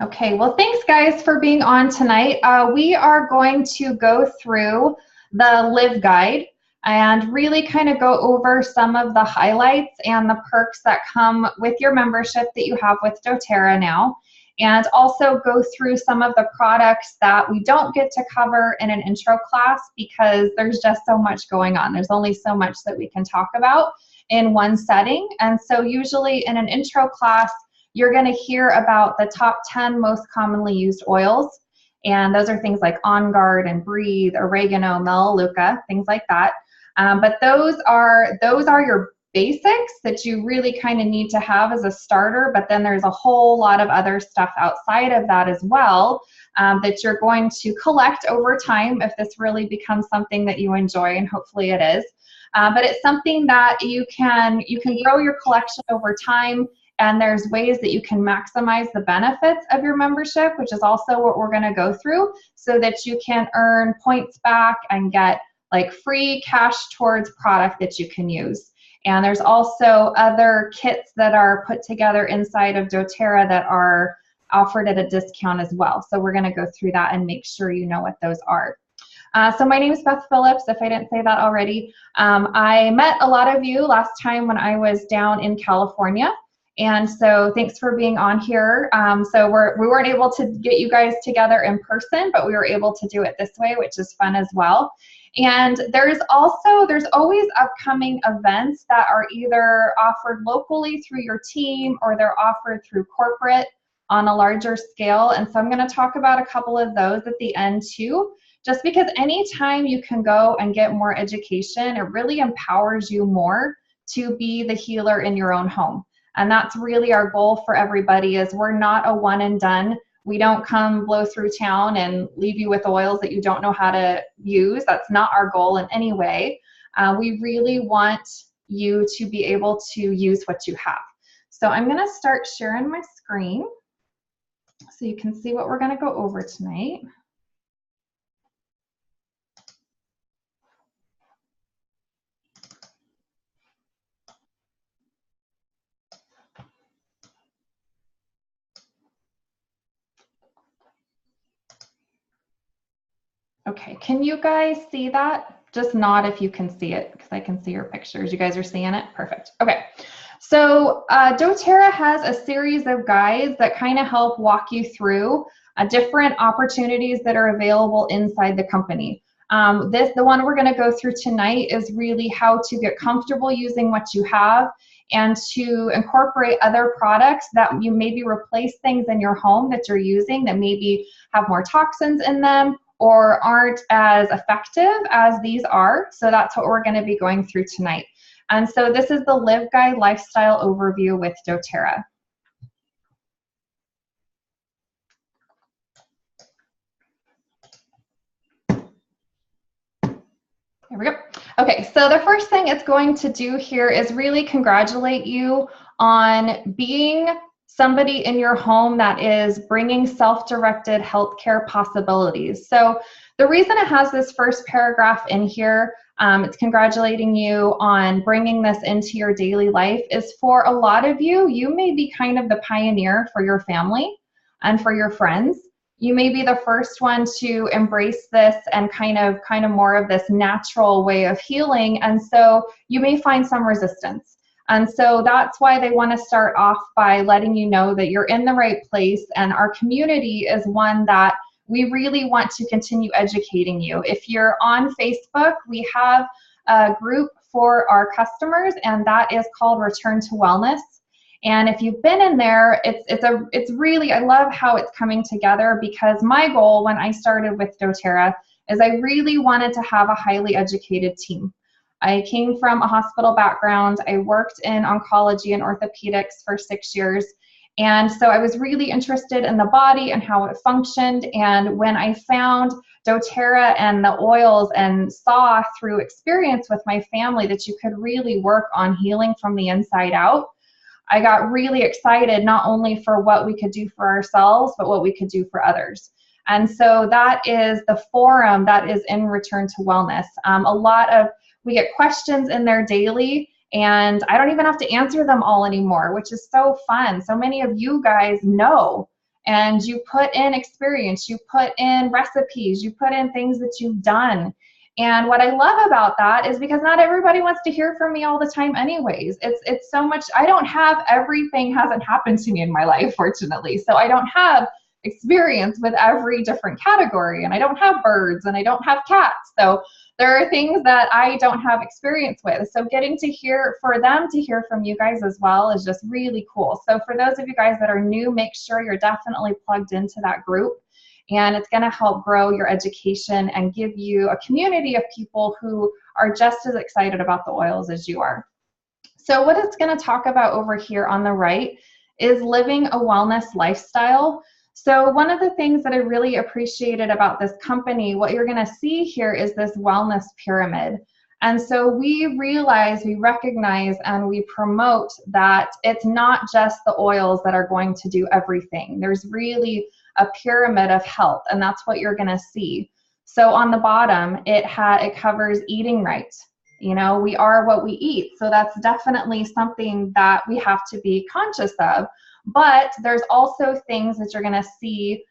Okay, well, thanks guys for being on tonight. We are going to go through the Live Guide and really kind of go over some of the highlights and the perks that come with your membership that you have with doTERRA now, and also go through some of the products that we don't get to cover in an intro class because there's just so much going on. There's only so much that we can talk about in one setting, and so usually in an intro class, you're going to hear about the top 10 most commonly used oils, and those are things like On Guard and Breathe, oregano, melaleuca, things like that. But those are your basics that you really kind of need to have as a starter, but then there's a whole lot of other stuff outside of that as well that you're going to collect over time if this really becomes something that you enjoy, and hopefully it is. But it's something that you can grow your collection over time. And there's ways that you can maximize the benefits of your membership, which is also what we're going to go through, so that you can earn points back and get like free cash towards product that you can use. And there's also other kits that are put together inside of doTERRA that are offered at a discount as well. So we're going to go through that and make sure you know what those are. So my name is Beth Phillips, if I didn't say that already. I met a lot of you last time when I was down in California. And so thanks for being on here. So we weren't able to get you guys together in person, but we were able to do it this way, which is fun as well. And there's always upcoming events that are either offered locally through your team or they're offered through corporate on a larger scale. And so I'm going to talk about a couple of those at the end too, just because anytime you can go and get more education, it really empowers you more to be the healer in your own home. And that's really our goal for everybody, is we're not a one and done. We don't come blow through town and leave you with oils that you don't know how to use. That's not our goal in any way. We really want you to be able to use what you have. So I'm going to start sharing my screen so you can see what we're going to go over tonight. Okay, can you guys see that? Just nod if you can see it, because I can see your pictures. You guys are seeing it? Perfect. Okay, so doTERRA has a series of guides that kind of help walk you through different opportunities that are available inside the company. The one we're going to go through tonight is really how to get comfortable using what you have and to incorporate other products that you maybe replace things in your home that you're using that maybe have more toxins in them or aren't as effective as these are. So that's what we're going to be going through tonight. And so this is the Live Guide Lifestyle Overview with doTERRA. There we go. Okay, so the first thing it's going to do here is really congratulate you on being somebody in your home that is bringing self-directed healthcare possibilities. So the reason it has this first paragraph in here, it's congratulating you on bringing this into your daily life, is for a lot of you, you may be kind of the pioneer for your family and for your friends. You may be the first one to embrace this and kind of more of this natural way of healing, and so you may find some resistance. And so that's why they want to start off by letting you know that you're in the right place, and our community is one that we really want to continue educating you. If you're on Facebook, we have a group for our customers, and that is called Return to Wellness. And if you've been in there, it's really, I love how it's coming together, because my goal when I started with doTERRA is I really wanted to have a highly educated team. I came from a hospital background. I worked in oncology and orthopedics for 6 years. And so I was really interested in the body and how it functioned. And when I found doTERRA and the oils and saw through experience with my family that you could really work on healing from the inside out, I got really excited, not only for what we could do for ourselves, but what we could do for others. And so that is the forum that is in Return to Wellness. We get questions in there daily, and I don't even have to answer them all anymore, which is so fun. So many of you guys know and you put in experience, you put in recipes, you put in things that you've done. And what I love about that is because not everybody wants to hear from me all the time anyways. It's so much, I don't have, everything hasn't happened to me in my life, fortunately. So I don't have experience with every different category, and I don't have birds and I don't have cats. So there are things that I don't have experience with. So getting to hear, for them to hear from you guys as well is just really cool. So for those of you guys that are new, make sure you're definitely plugged into that group. And it's going to help grow your education and give you a community of people who are just as excited about the oils as you are. So what it's going to talk about over here on the right is living a wellness lifestyle. So one of the things that I really appreciated about this company, what you're going to see here is this wellness pyramid. And so we realize, we recognize, and we promote that it's not just the oils that are going to do everything. There's really a pyramid of health, and that's what you're going to see. So on the bottom, it covers eating right. You know, we are what we eat. So that's definitely something that we have to be conscious of. But there's also things that you're going to see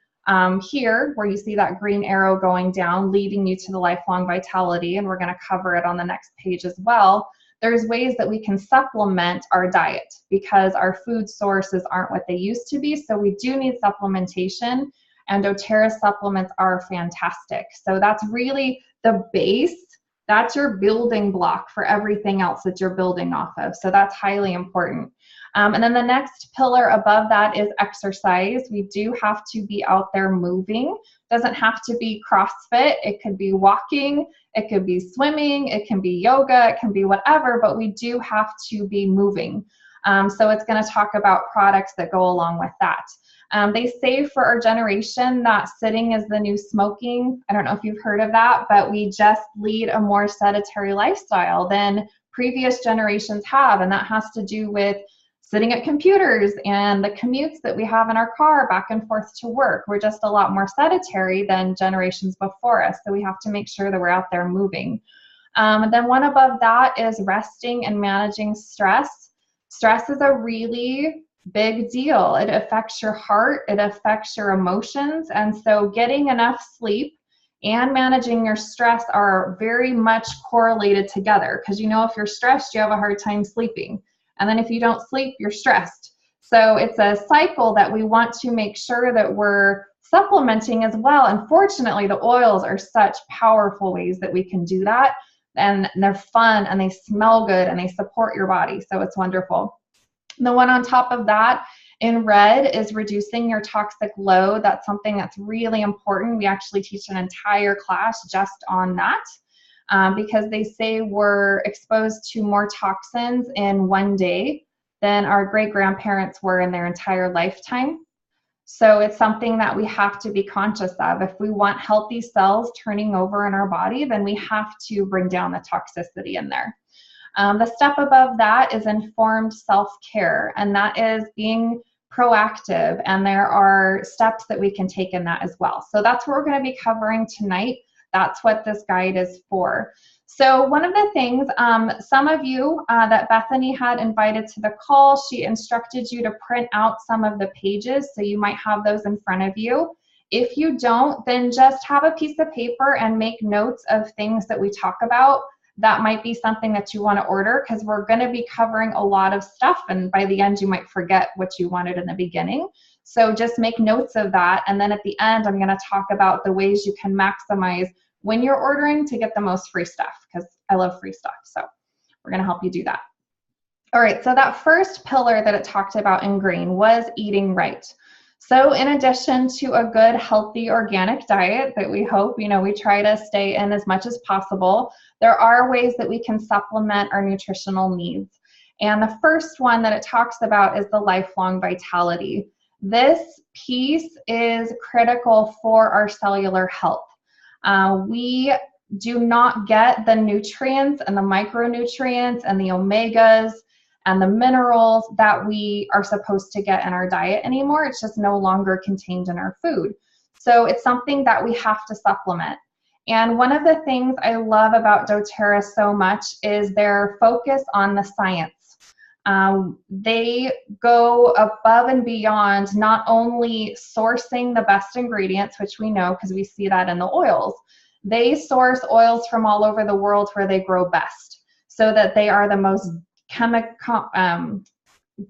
here, where you see that green arrow going down, leading you to the lifelong vitality, and we're going to cover it on the next page as well. There's ways that we can supplement our diet because our food sources aren't what they used to be. So we do need supplementation, and doTERRA supplements are fantastic. So that's really the base. That's your building block for everything else that you're building off of. So that's highly important. And then the next pillar above that is exercise. We do have to be out there moving. Doesn't have to be CrossFit. It could be walking, it could be swimming, it can be yoga, it can be whatever, but we do have to be moving. So it's going to talk about products that go along with that. They say for our generation that sitting is the new smoking. I don't know if you've heard of that, but we just lead a more sedentary lifestyle than previous generations have, and that has to do with sitting at computers and the commutes that we have in our car back and forth to work. We're just a lot more sedentary than generations before us, so we have to make sure that we're out there moving. And then one above that is resting and managing stress. Stress is a really big deal. It affects your heart, it affects your emotions, and so getting enough sleep and managing your stress are very much correlated together, because you know, if you're stressed, you have a hard time sleeping. And then if you don't sleep, you're stressed. So it's a cycle that we want to make sure that we're supplementing as well. And fortunately, the oils are such powerful ways that we can do that. And they're fun and they smell good and they support your body. So it's wonderful. The one on top of that in red is reducing your toxic load. That's something that's really important. We actually teach an entire class just on that. Because they say we're exposed to more toxins in one day than our great-grandparents were in their entire lifetime. So it's something that we have to be conscious of. If we want healthy cells turning over in our body, then we have to bring down the toxicity in there. The step above that is informed self-care, and that is being proactive, and there are steps that we can take in that as well. So that's what we're going to be covering tonight. That's what this guide is for. So one of the things, some of you that Bethany had invited to the call, she instructed you to print out some of the pages, so you might have those in front of you. If you don't, then just have a piece of paper and make notes of things that we talk about. That might be something that you want to order, because we're going to be covering a lot of stuff, and by the end you might forget what you wanted in the beginning. So just make notes of that, and then at the end I'm going to talk about the ways you can maximize when you're ordering to get the most free stuff, because I love free stuff. So we're going to help you do that. All right, so that first pillar that it talked about in green was eating right. So in addition to a good, healthy, organic diet that we hope, you know, we try to stay in as much as possible, there are ways that we can supplement our nutritional needs. And the first one that it talks about is the lifelong vitality. This piece is critical for our cellular health. We do not get the nutrients and the micronutrients and the omegas and the minerals that we are supposed to get in our diet anymore. It's just no longer contained in our food. So it's something that we have to supplement. And one of the things I love about doTERRA so much is their focus on the science. They go above and beyond not only sourcing the best ingredients, which we know because we see that in the oils. They source oils from all over the world where they grow best, so that they are the most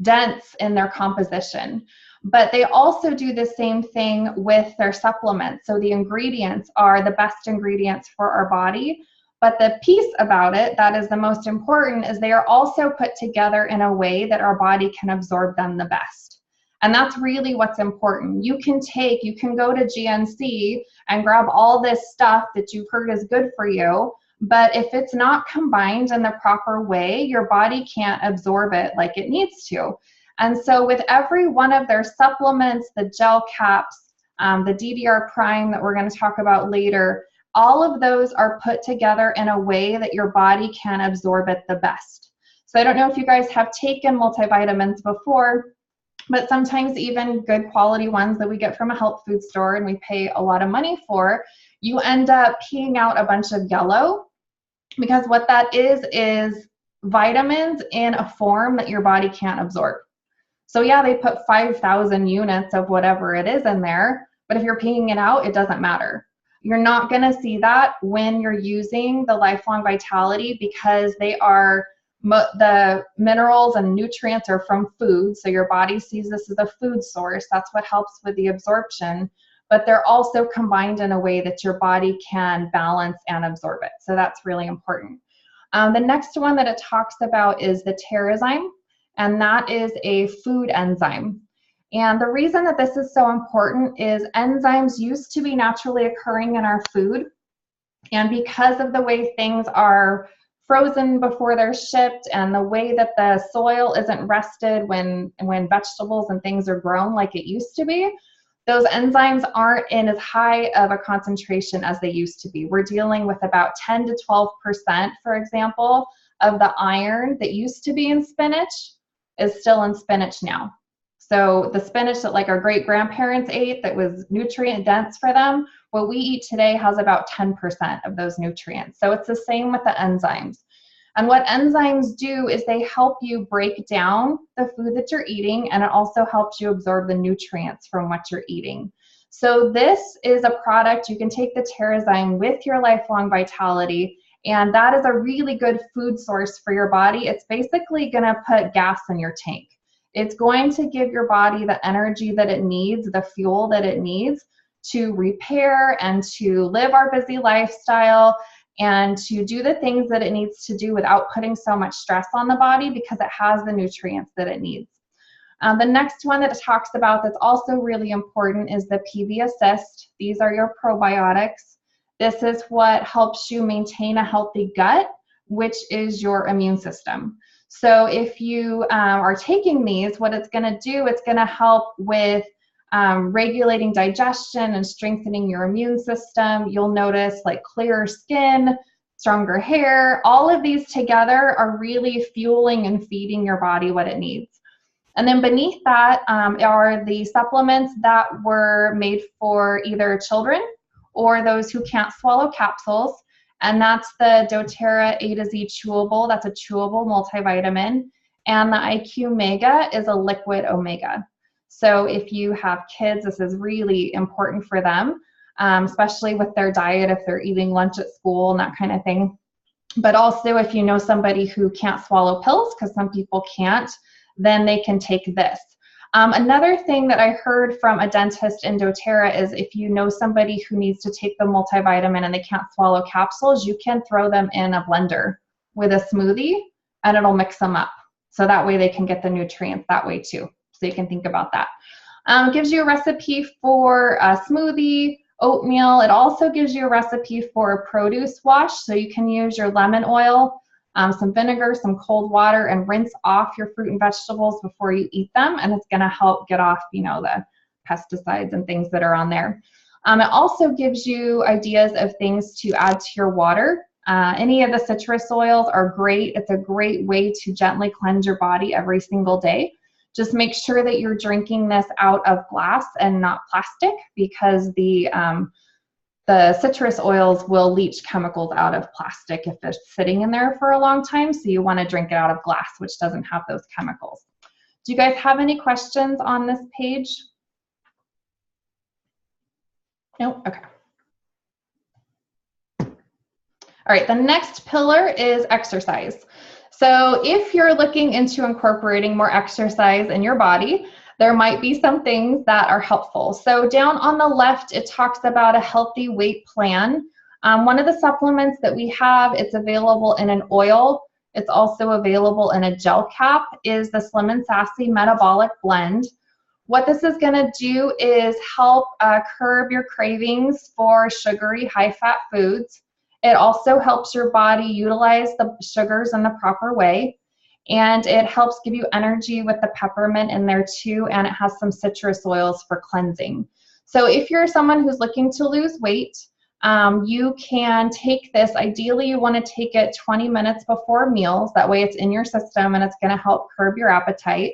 dense in their composition. But they also do the same thing with their supplements. So the ingredients are the best ingredients for our body. But the piece about it that is the most important is they are also put together in a way that our body can absorb them the best. And that's really what's important. You can go to GNC and grab all this stuff that you've heard is good for you, but if it's not combined in the proper way, your body can't absorb it like it needs to. And so with every one of their supplements, the gel caps, the DDR Prime that we're going to talk about later, all of those are put together in a way that your body can absorb it the best. So I don't know if you guys have taken multivitamins before, but sometimes even good quality ones that we get from a health food store and we pay a lot of money for, you end up peeing out a bunch of yellow, because what that is vitamins in a form that your body can't absorb. So yeah, they put 5,000 units of whatever it is in there, but if you're peeing it out, it doesn't matter. You're not going to see that when you're using the Lifelong Vitality, because they are the minerals and nutrients are from food. So your body sees this as a food source. That's what helps with the absorption. But they're also combined in a way that your body can balance and absorb it. So that's really important. The next one that it talks about is the TerraZyme, and that is a food enzyme. And the reason that this is so important is enzymes used to be naturally occurring in our food. And because of the way things are frozen before they're shipped and the way that the soil isn't rested when vegetables and things are grown like it used to be, those enzymes aren't in as high of a concentration as they used to be. We're dealing with about 10 to 12%, for example, of the iron that used to be in spinach is still in spinach now. So the spinach that like our great grandparents ate that was nutrient dense for them, what we eat today has about 10% of those nutrients. So it's the same with the enzymes. And what enzymes do is they help you break down the food that you're eating, and it also helps you absorb the nutrients from what you're eating. So this is a product, you can take the TerraZyme with your Lifelong Vitality, and that is a really good food source for your body. It's basically going to put gas in your tank. It's going to give your body the energy that it needs, the fuel that it needs to repair and to live our busy lifestyle and to do the things that it needs to do without putting so much stress on the body, because it has the nutrients that it needs. The next one that it talks about that's also really important is the PB Assist. These are your probiotics. This is what helps you maintain a healthy gut, which is your immune system. So if you are taking these, what it's going to do, it's going to help with regulating digestion and strengthening your immune system. You'll notice like clearer skin, stronger hair. All of these together are really fueling and feeding your body what it needs. And then beneath that are the supplements that were made for either children or those who can't swallow capsules. And that's the doTERRA A to Z chewable. That's a chewable multivitamin. And the IQ Mega is a liquid omega. So if you have kids, this is really important for them, especially with their diet, if they're eating lunch at school and that kind of thing. But also if you know somebody who can't swallow pills, because some people can't, then they can take this. Another thing that I heard from a dentist in doTERRA is if you know somebody who needs to take the multivitamin and they can't swallow capsules, you can throw them in a blender with a smoothie and it'll mix them up. So that way they can get the nutrients that way too. So you can think about that. It gives you a recipe for a smoothie, oatmeal. It also gives you a recipe for a produce wash. So you can use your lemon oil, some vinegar, some cold water, and rinse off your fruit and vegetables before you eat them. And it's going to help get off, the pesticides and things that are on there. It also gives you ideas of things to add to your water. Any of the citrus oils are great. It's a great way to gently cleanse your body every single day. Just make sure that you're drinking this out of glass and not plastic, because the the citrus oils will leach chemicals out of plastic if it's sitting in there for a long time. So you want to drink it out of glass, which doesn't have those chemicals. Do you guys have any questions on this page? No? Okay. All right, the next pillar is exercise. So if you're looking into incorporating more exercise in your body, there might be some things that are helpful. So down on the left, it talks about a healthy weight plan. One of the supplements that we have, it's available in an oil. It's also available in a gel cap, is the Slim and Sassy Metabolic Blend. What this is going to do is help curb your cravings for sugary, high-fat foods. It also helps your body utilize the sugars in the proper way. And it helps give you energy with the peppermint in there too, and it has some citrus oils for cleansing. So if you're someone who's looking to lose weight, you can take this. Ideally, you want to take it 20 minutes before meals. That way it's in your system and it's going to help curb your appetite.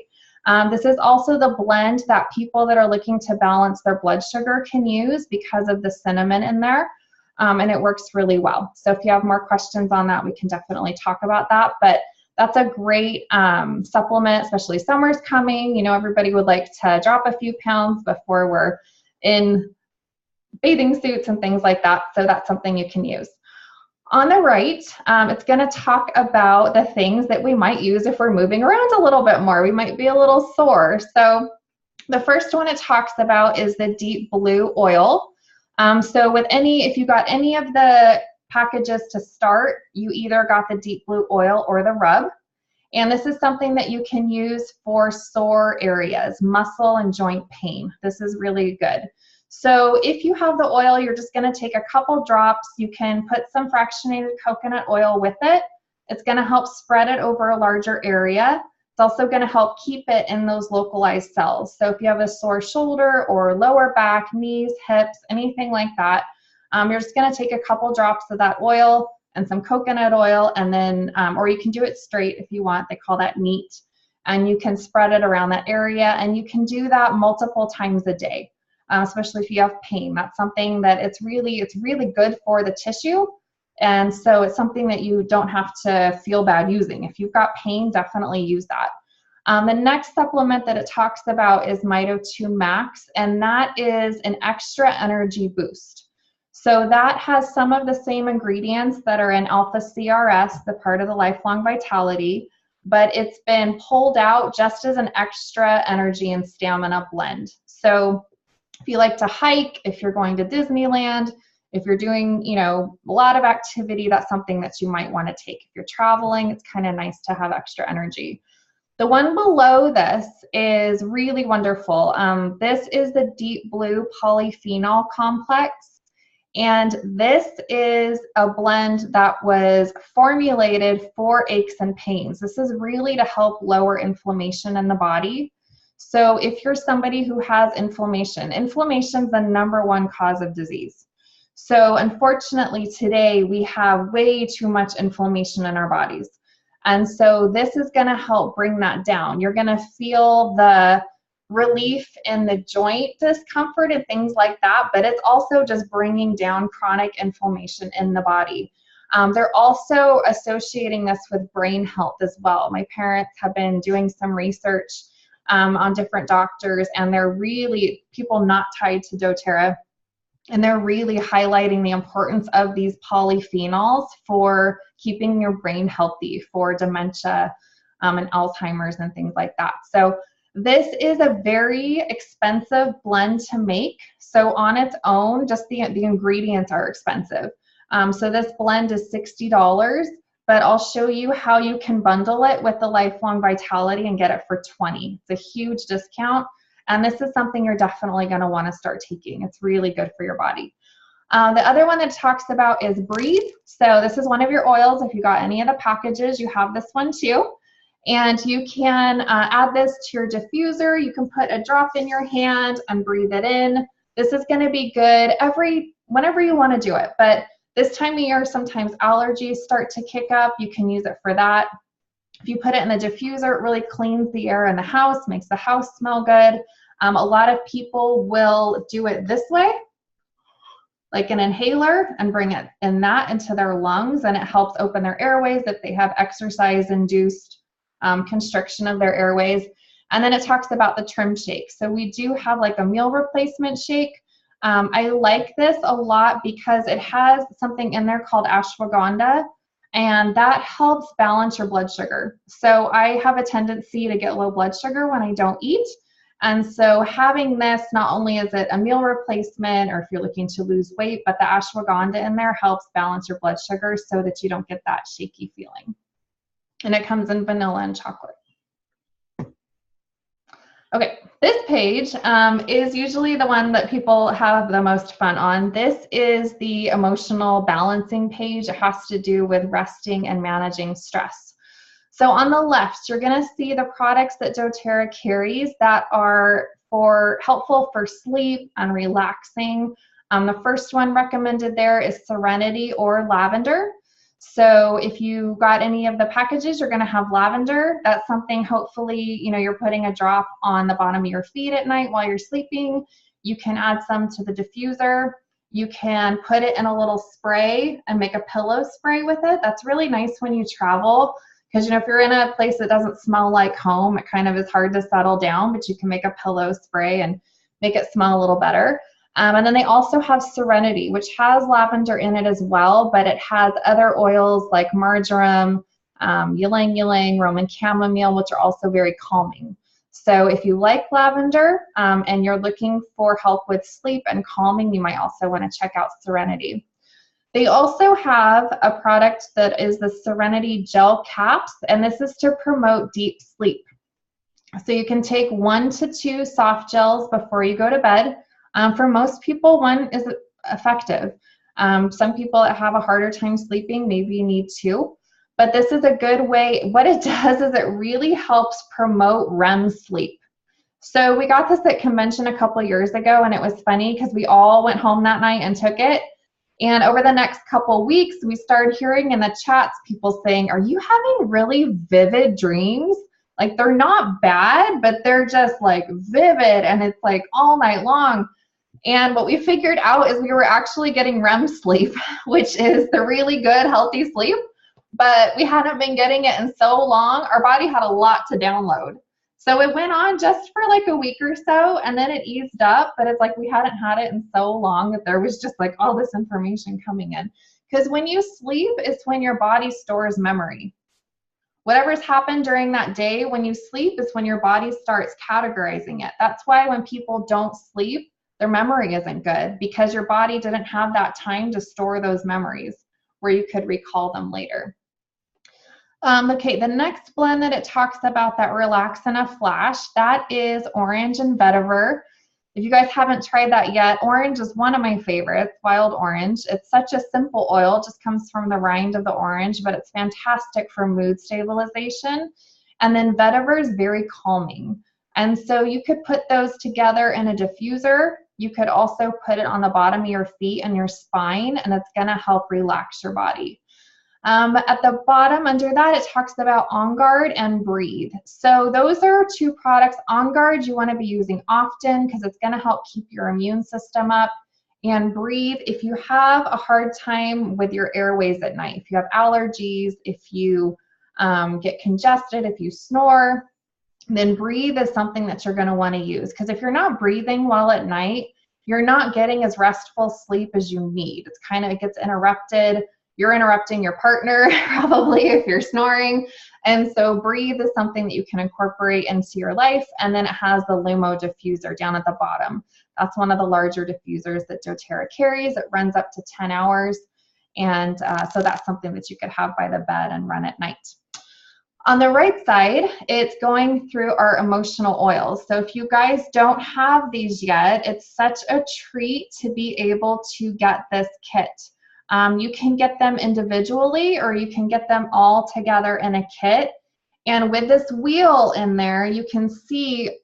This is also the blend that people that are looking to balance their blood sugar can use because of the cinnamon in there. And it works really well. So if you have more questions on that, we can definitely talk about that. But that's a great supplement, especially summer's coming. You know, everybody would like to drop a few pounds before we're in bathing suits and things like that. So that's something you can use. On the right, it's going to talk about the things that we might use if we're moving around a little bit more. We might be a little sore. So the first one it talks about is the deep blue oil. So with if you got any of the packages to start, you either got the deep blue oil or the rub. And this is something that you can use for sore areas, muscle and joint pain. This is really good. So if you have the oil, you're just going to take a couple drops. You can put some fractionated coconut oil with it. It's going to help spread it over a larger area. It's also going to help keep it in those localized cells. So if you have a sore shoulder or lower back, knees, hips, anything like that, you're just going to take a couple drops of that oil and some coconut oil, and then, or you can do it straight if you want. They call that neat. And you can spread it around that area, and you can do that multiple times a day, especially if you have pain. That's something that it's really good for the tissue. And so it's something that you don't have to feel bad using. If you've got pain, definitely use that. The next supplement that it talks about is Mito 2 Max, and that is an extra energy boost. So that has some of the same ingredients that are in Alpha CRS, the part of the Lifelong Vitality, but it's been pulled out just as an extra energy and stamina blend. So if you like to hike, if you're going to Disneyland, if you're doing, you know, a lot of activity, that's something that you might want to take. If you're traveling, it's kind of nice to have extra energy. The one below this is really wonderful. This is the Deep Blue Polyphenol Complex. And this is a blend that was formulated for aches and pains. This is really to help lower inflammation in the body. So if you're somebody who has inflammation, inflammation is the #1 cause of disease. So unfortunately today we have way too much inflammation in our bodies. And so this is going to help bring that down. You're going to feel the relief in the joint discomfort and things like that, but it's also just bringing down chronic inflammation in the body. They're also associating this with brain health as well. My parents have been doing some research on different doctors, and they're really, people not tied to doTERRA, and they're really highlighting the importance of these polyphenols for keeping your brain healthy, for dementia and Alzheimer's and things like that. So this is a very expensive blend to make. So on its own, just the ingredients are expensive. So this blend is $60, but I'll show you how you can bundle it with the Lifelong Vitality and get it for $20. It's a huge discount. And this is something you're definitely going to want to start taking. It's really good for your body. The other one that it talks about is Breathe. So this is one of your oils. If you got any of the packages, you have this one too. And you can add this to your diffuser. You can put a drop in your hand and breathe it in. This is going to be good whenever you want to do it. But this time of year, sometimes allergies start to kick up. You can use it for that. If you put it in the diffuser, it really cleans the air in the house, makes the house smell good. A lot of people will do it this way. like an inhaler and bring it in that into their lungs, and it helps open their airways if they have exercise-induced constriction of their airways. And then it talks about the trim shake. So we do have like a meal replacement shake. I like this a lot because it has something in there called ashwagandha, and that helps balance your blood sugar. So I have a tendency to get low blood sugar when I don't eat. And so having this, not only is it a meal replacement or if you're looking to lose weight, but the ashwagandha in there helps balance your blood sugar so that you don't get that shaky feeling. And it comes in vanilla and chocolate. Okay, this page is usually the one that people have the most fun on. This is the emotional balancing page. It has to do with resting and managing stress. So on the left, you're going to see the products that doTERRA carries that are helpful for sleep and relaxing. The first one recommended there is Serenity or lavender. So if you got any of the packages, you're going to have lavender. That's something, hopefully, you're putting a drop on the bottom of your feet at night while you're sleeping. You can add some to the diffuser. You can put it in a little spray and make a pillow spray with it. That's really nice when you travel, because if you're in a place that doesn't smell like home, it kind of is hard to settle down, but you can make a pillow spray and make it smell a little better. And then they also have Serenity, which has lavender in it as well, but it has other oils like marjoram, ylang ylang, Roman chamomile, which are also very calming. So if you like lavender and you're looking for help with sleep and calming, you might also want to check out Serenity. They also have a product that is the Serenity Gel Caps, and this is to promote deep sleep. So you can take 1 to 2 soft gels before you go to bed. For most people, 1 is effective. Some people that have a harder time sleeping, maybe you need 2. But this is a good way. What it does is it really helps promote REM sleep. So we got this at convention a couple years ago, and it was funny because we all went home that night and took it. And over the next couple weeks, we started hearing in the chats people saying, "Are you having really vivid dreams? Like, they're not bad, but they're just like vivid, and it's like all night long." And what we figured out is we were actually getting REM sleep, which is the really good, healthy sleep, but we hadn't been getting it in so long. Our body had a lot to download. So it went on just for like a week or so, and then it eased up, but it's like we hadn't had it in so long that there was just like all this information coming in. Because when you sleep, it's when your body stores memory. Whatever's happened during that day, when you sleep is when your body starts categorizing it. That's why when people don't sleep, their memory isn't good, because your body didn't have that time to store those memories where you could recall them later. Okay, the next blend that it talks about that relax in a flash, that is orange and vetiver. If you guys haven't tried that yet, orange is one of my favorites, wild orange. It's such a simple oil, it just comes from the rind of the orange, but it's fantastic for mood stabilization. And then vetiver is very calming. And so you could put those together in a diffuser. You could also put it on the bottom of your feet and your spine, and it's gonna help relax your body. At the bottom under that, it talks about On Guard and Breathe. So those are 2 products. On Guard you want to be using often because it's going to help keep your immune system up. And Breathe, if you have a hard time with your airways at night, if you have allergies, if you get congested, if you snore, then Breathe is something that you're going to want to use. Because if you're not breathing well at night, you're not getting as restful sleep as you need. It's kind of, it gets interrupted. You're interrupting your partner probably if you're snoring. And so Breathe is something that you can incorporate into your life. And then it has the Lumo diffuser down at the bottom. That's one of the larger diffusers that doTERRA carries. It runs up to 10 hours. And so that's something that you could have by the bed and run at night. On the right side, it's going through our emotional oils. So if you guys don't have these yet, it's such a treat to be able to get this kit. You can get them individually or you can get them all together in a kit. And with this wheel in there, you can see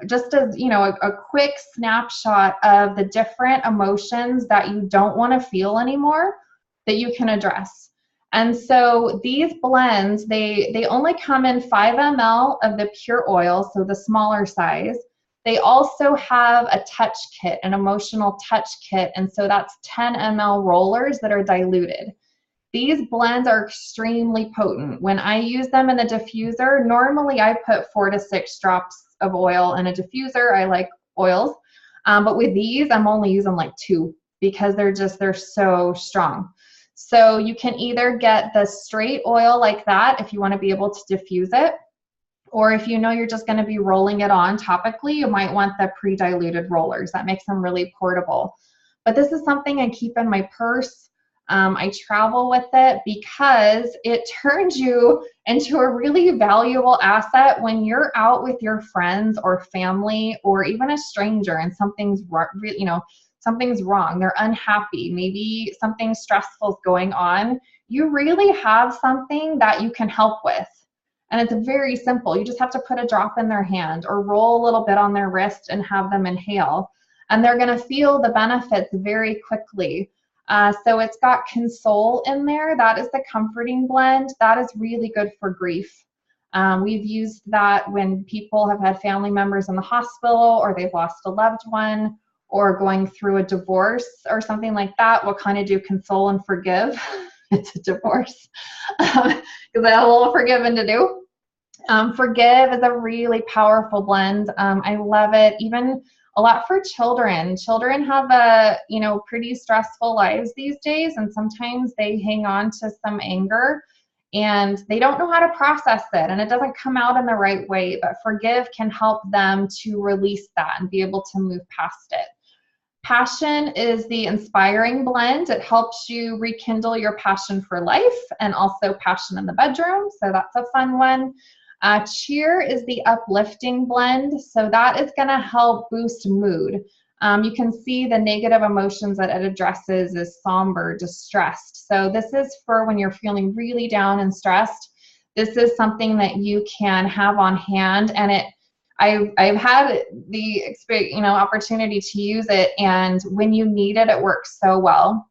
just as, a quick snapshot of the different emotions that you don't want to feel anymore that you can address. And so these blends, they only come in 5 ml of the pure oil, so the smaller size. They also have a touch kit, an emotional touch kit, and so that's 10 ml rollers that are diluted. These blends are extremely potent. When I use them in the diffuser, normally I put 4 to 6 drops of oil in a diffuser. I like oils. But with these, I'm only using like 2 because they're so strong. So you can either get the straight oil like that if you want to be able to diffuse it, or if you know you're just going to be rolling it on topically, you might want the pre-diluted rollers. That makes them really portable. But this is something I keep in my purse. I travel with it because it turns you into a really valuable asset when you're out with your friends or family or even a stranger and something's wrong. They're unhappy. Maybe something stressful is going on. You really have something that you can help with. And it's very simple. You just have to put a drop in their hand or roll a little bit on their wrist and have them inhale. And they're going to feel the benefits very quickly. So it's got Console in there. That is the comforting blend. That is really good for grief. We've used that when people have had family members in the hospital or they've lost a loved one or going through a divorce or something like that. We'll kind of do Console and Forgive. It's a divorce because I have a little forgiving to do. Forgive is a really powerful blend. I love it. Even a lot for children. Children have pretty stressful lives these days, and sometimes they hang on to some anger and they don't know how to process it and it doesn't come out in the right way, but Forgive can help them to release that and be able to move past it. Passion is the inspiring blend. It helps you rekindle your passion for life and also passion in the bedroom, so that's a fun one. Cheer is the uplifting blend, so that is going to help boost mood. You can see the negative emotions that it addresses is somber, distressed. So this is for when you're feeling really down and stressed. This is something that you can have on hand, and I've had the opportunity to use it, and when you need it, it works so well.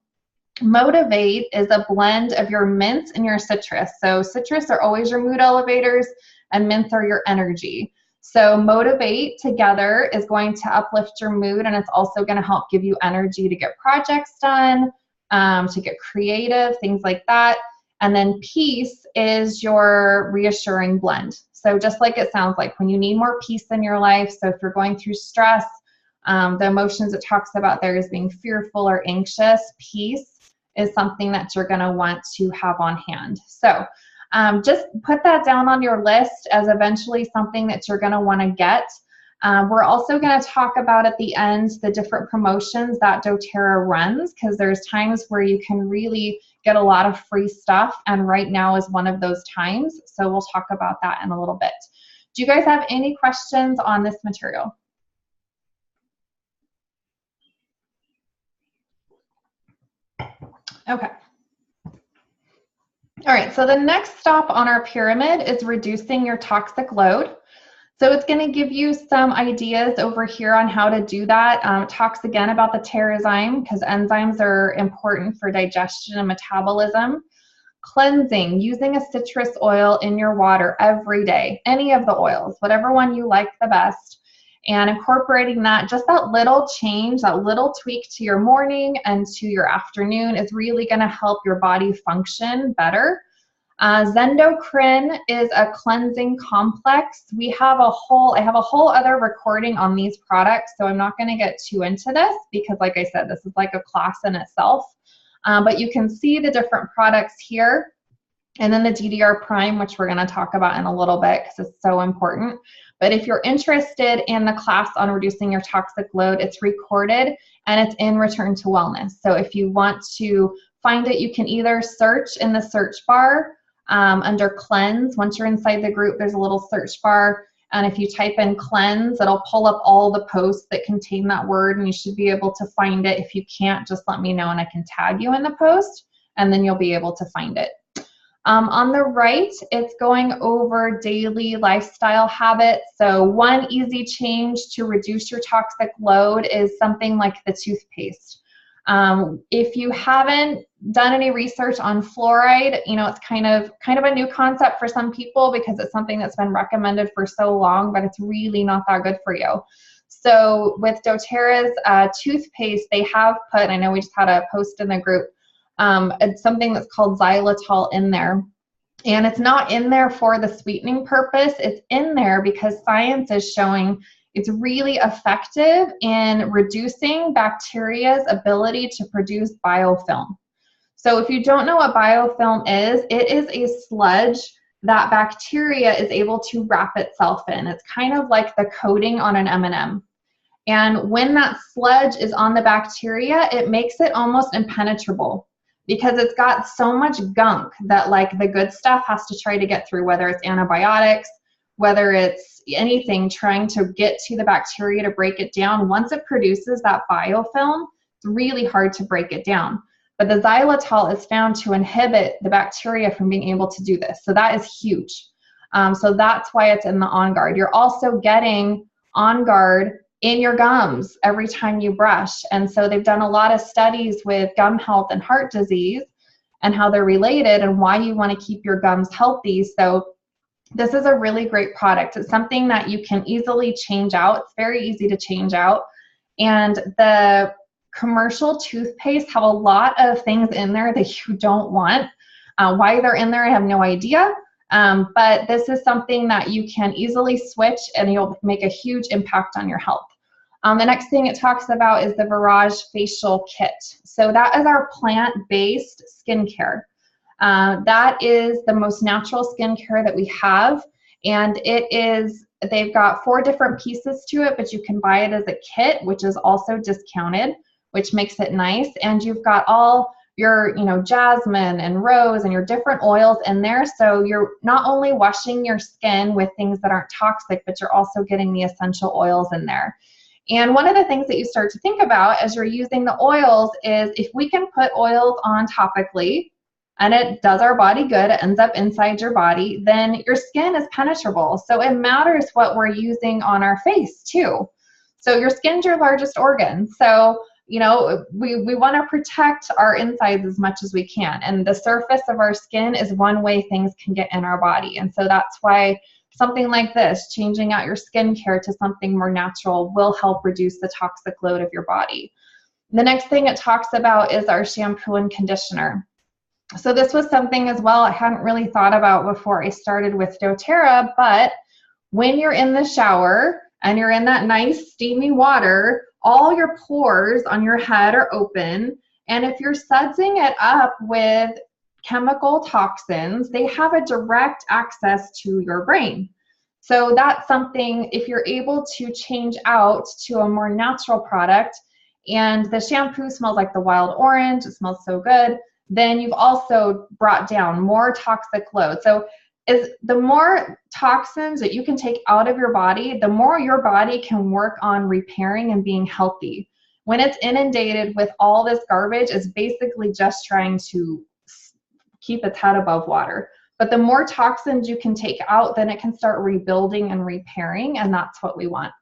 Motivate is a blend of your mint and your citrus. So citrus are always your mood elevators, and mints are your energy. So Motivate together is going to uplift your mood, and it's also going to help give you energy to get projects done, to get creative, things like that. And then Peace is your reassuring blend. So just like it sounds like, when you need more peace in your life, so if you're going through stress, the emotions it talks about there is being fearful or anxious, Peace is something that you're going to want to have on hand. So just put that down on your list as eventually something that you're going to want to get. We're also going to talk about at the end the different promotions that doTERRA runs, because there's times where you can really get a lot of free stuff, and right now is one of those times. So we'll talk about that in a little bit. Do you guys have any questions on this material? Okay. All right, so the next stop on our pyramid is reducing your toxic load. So it's going to give you some ideas over here on how to do that. It talks again about the TerraZyme, because enzymes are important for digestion and metabolism. Cleansing, using a citrus oil in your water every day, any of the oils, whatever one you like the best, and incorporating that, just that little change, that little tweak to your morning and to your afternoon is really going to help your body function better. Zendocrine is a cleansing complex. I have a whole other recording on these products, so I'm not going to get too into this because, like I said, this is like a class in itself. But you can see the different products here, and then the DDR Prime, which we're going to talk about in a little bit because it's so important. But if you're interested in the class on reducing your toxic load, it's recorded and it's in Return to Wellness. So if you want to find it, you can either search in the search bar under Cleanse. Once you're inside the group, there's a little search bar. And if you type in Cleanse, it'll pull up all the posts that contain that word, and you should be able to find it. If you can't, just let me know and I can tag you in the post, and then you'll be able to find it. On the right, it's going over daily lifestyle habits. So one easy change to reduce your toxic load is something like the toothpaste. If you haven't done any research on fluoride, it's kind of a new concept for some people because it's something that's been recommended for so long, but it's really not that good for you. So with doTERRA's toothpaste, they have put, I know we just had a post in the group, it's something that's called xylitol in there. And it's not in there for the sweetening purpose. It's in there because science is showing it's really effective in reducing bacteria's ability to produce biofilm. So if you don't know what biofilm is, it is a sludge that bacteria is able to wrap itself in. It's kind of like the coating on an M&M. And when that sludge is on the bacteria, it makes it almost impenetrable because it's got so much gunk that like the good stuff has to try to get through, whether it's antibiotics, whether it's anything trying to get to the bacteria to break it down. Once it produces that biofilm, it's really hard to break it down. But the xylitol is found to inhibit the bacteria from being able to do this. So that is huge. So that's why it's in the On Guard. You're also getting On Guard in your gums every time you brush. And so they've done a lot of studies with gum health and heart disease and how they're related and why you want to keep your gums healthy. So this is a really great product. It's something that you can easily change out. It's very easy to change out. And the commercial toothpaste have a lot of things in there that you don't want. Why they're in there, I have no idea. But this is something that you can easily switch and you'll make a huge impact on your health. The next thing it talks about is the Virage Facial Kit. So that is our plant-based skincare. That is the most natural skincare that we have. And it is, they've got 4 different pieces to it, but you can buy it as a kit, which is also discounted, which makes it nice. And you've got all your, jasmine and rose and your different oils in there. So you're not only washing your skin with things that aren't toxic, but you're also getting the essential oils in there. And one of the things that you start to think about as you're using the oils is if we can put oils on topically and it does our body good, it ends up inside your body, then your skin is penetrable. So it matters what we're using on our face too. So your skin's your largest organ. So we want to protect our insides as much as we can. And the surface of our skin is one way things can get in our body. And so that's why something like this, changing out your skincare to something more natural, will help reduce the toxic load of your body. The next thing it talks about is our shampoo and conditioner. So this was something as well I hadn't really thought about before I started with doTERRA, but when you're in the shower and you're in that nice steamy water, all your pores on your head are open. And if you're sudsing it up with chemical toxins, they have a direct access to your brain. So that's something, if you're able to change out to a more natural product, and the shampoo smells like the wild orange, it smells so good, then you've also brought down more toxic load. So the more toxins that you can take out of your body, the more your body can work on repairing and being healthy. When it's inundated with all this garbage, it's basically just trying to keep its head above water. But the more toxins you can take out, then it can start rebuilding and repairing, and that's what we want.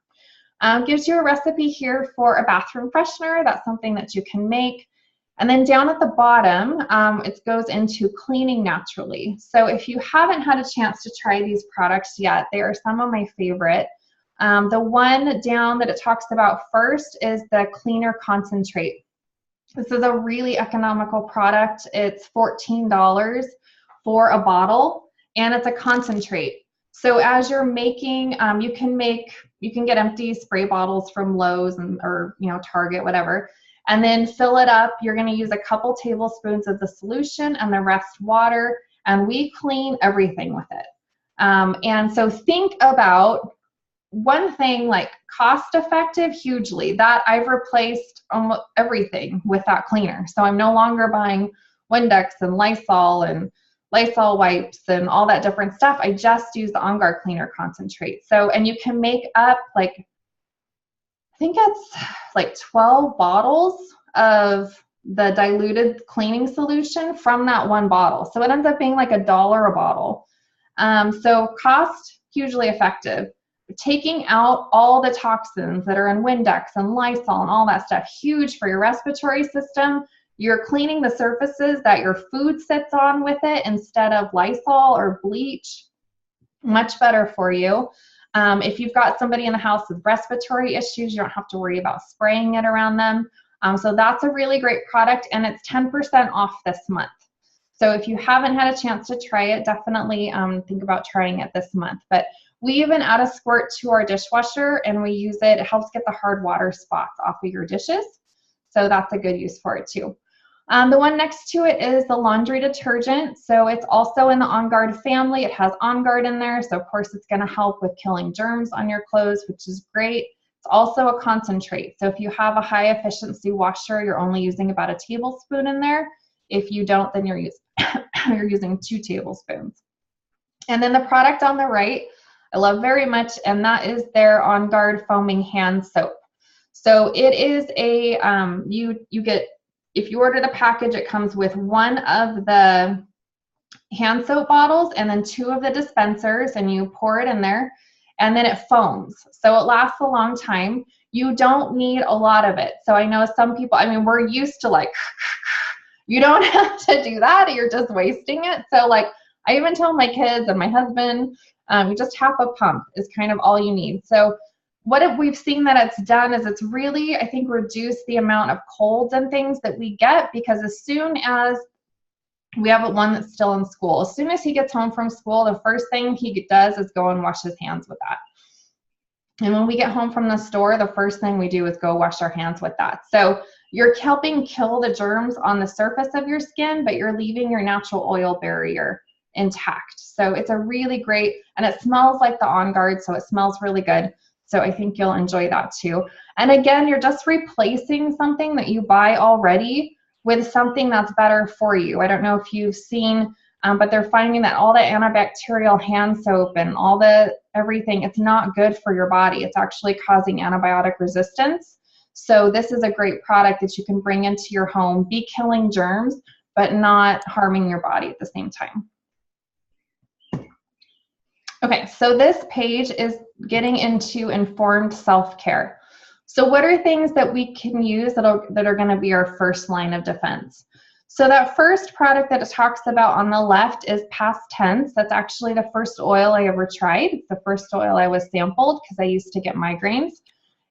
Gives you a recipe here for a bathroom freshener. That's something that you can make. And then down at the bottom, it goes into cleaning naturally. So if you haven't had a chance to try these products yet, they are some of my favorite. The one down that it talks about first is the cleaner concentrate. This is a really economical product. It's $14 for a bottle, and it's a concentrate. So as you're making, you can get empty spray bottles from Lowe's or Target, whatever, and then fill it up. You're going to use a couple tablespoons of the solution and the rest water, and we clean everything with it. And so think about one thing, like cost effective, hugely, that I've replaced almost everything with that cleaner. So I'm no longer buying Windex and Lysol wipes and all that different stuff. I just use the On Guard cleaner concentrate. So, and you can make up I think it's like 12 bottles of the diluted cleaning solution from that one bottle. So it ends up being like $1 a bottle. So cost, hugely effective. Taking out all the toxins that are in Windex and Lysol and all that stuff, huge for your respiratory system. You're cleaning the surfaces that your food sits on with it instead of Lysol or bleach. Much better for you. If you've got somebody in the house with respiratory issues, you don't have to worry about spraying it around them. So that's a really great product, and it's 10% off this month. So if you haven't had a chance to try it, definitely think about trying it this month. But we even add a squirt to our dishwasher, and we use it. It helps get the hard water spots off of your dishes. So that's a good use for it too. The one next to it is the laundry detergent. So it's also in the On Guard family. It has On Guard in there. So of course it's going to help with killing germs on your clothes, which is great. It's also a concentrate. So if you have a high efficiency washer, you're only using about a tablespoon in there. If you don't, then you're using 2 tablespoons. And then the product on the right, I love very much, and that is their On Guard foaming hand soap. So it is a, you get, if you order the package, it comes with 1 of the hand soap bottles and then 2 of the dispensers, and you pour it in there, and then it foams. So it lasts a long time. You don't need a lot of it. So I know some people, I mean, we're used to like, you don't have to do that. You're just wasting it. So like, I even tell my kids and my husband, you just half a pump is kind of all you need. So what we've seen that it's done is it's really, I think, reduced the amount of colds and things that we get, because as soon as we have one that's still in school, as soon as he gets home from school, the first thing he does is go and wash his hands with that. And when we get home from the store, the first thing we do is go wash our hands with that. So you're helping kill the germs on the surface of your skin, but you're leaving your natural oil barrier intact. So it's a really great, and it smells like the On Guard, so it smells really good. So I think you'll enjoy that too. And again, you're just replacing something that you buy already with something that's better for you. I don't know if you've seen, but they're finding that all the antibacterial hand soap and all the everything, it's not good for your body. It's actually causing antibiotic resistance. So this is a great product that you can bring into your home, be killing germs, but not harming your body at the same time. Okay, so this page is getting into informed self-care. So what are things that we can use that are going to be our first line of defense? So that first product that it talks about on the left is past tense. That's actually the first oil I ever tried. It's the first oil I was sampled because I used to get migraines.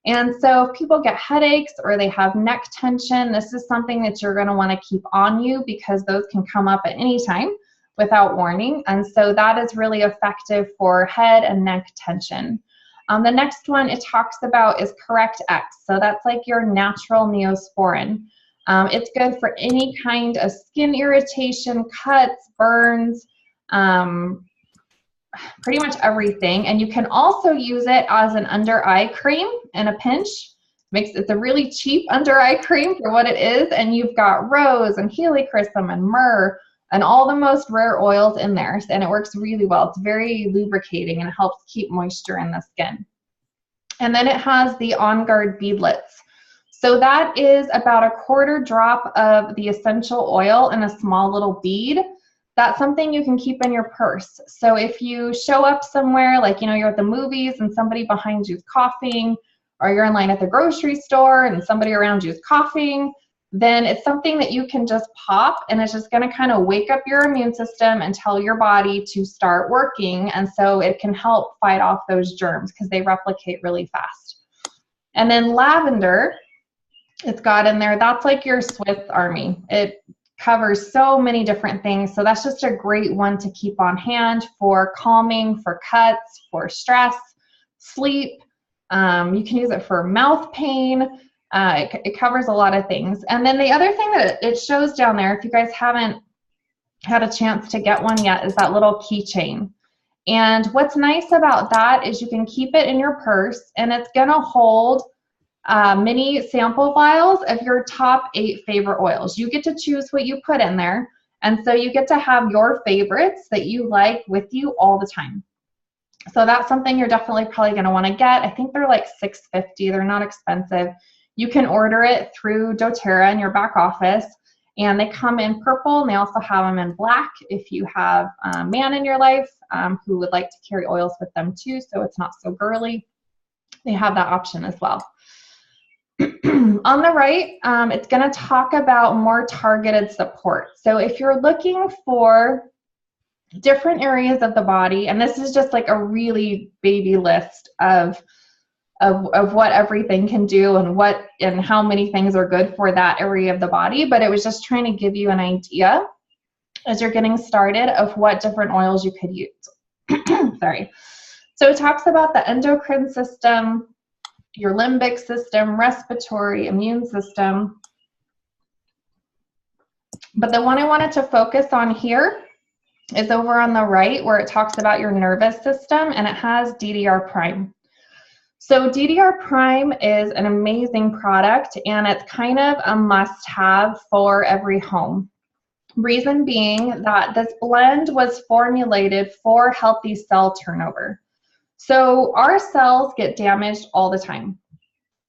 And so if people get headaches or they have neck tension, this is something that you're going to want to keep on you, because those can come up at any time without warning. And so that is really effective for head and neck tension. The next one it talks about is Correct X. So that's like your natural Neosporin. It's good for any kind of skin irritation, cuts, burns, pretty much everything. And you can also use it as an under eye cream in a pinch. It's a really cheap under eye cream for what it is. And you've got rose and helichrysum and myrrh and all the most rare oils in there. And it works really well. It's very lubricating and it helps keep moisture in the skin. And then it has the On Guard beadlets. So that is about a 1/4 drop of the essential oil in a small little bead. That's something you can keep in your purse. So if you show up somewhere, like, you're at the movies and somebody behind you is coughing, or you're in line at the grocery store and somebody around you is coughing, then it's something that you can just pop, and it's just going to kind of wake up your immune system and tell your body to start working. And so it can help fight off those germs because they replicate really fast. And then lavender, it's got in there, that's like your Swiss Army. It covers so many different things. So that's just a great one to keep on hand for calming, for cuts, for stress, sleep. You can use it for mouth pain. It covers a lot of things. And then the other thing that it shows down there, if you guys haven't had a chance to get one yet, is that little keychain. And what's nice about that is you can keep it in your purse, and it's going to hold mini sample vials of your top 8 favorite oils. You get to choose what you put in there. And so you get to have your favorites that you like with you all the time. So that's something you're definitely probably going to want to get. I think they're like $6.50. They're not expensive. You can order it through doTERRA in your back office, and they come in purple, and they also have them in black if you have a man in your life who would like to carry oils with them too, so it's not so girly. They have that option as well. On the right, it's going to talk about more targeted support. So if you're looking for different areas of the body, and this is just like a really baby list of what everything can do and how many things are good for that area of the body, but it was just trying to give you an idea as you're getting started of what different oils you could use. Sorry. So it talks about the endocrine system, your limbic system, respiratory, immune system. But the one I wanted to focus on here is over on the right where it talks about your nervous system, and it has DDR Prime. So DDR Prime is an amazing product, and it's kind of a must-have for every home. Reason being that this blend was formulated for healthy cell turnover. So our cells get damaged all the time,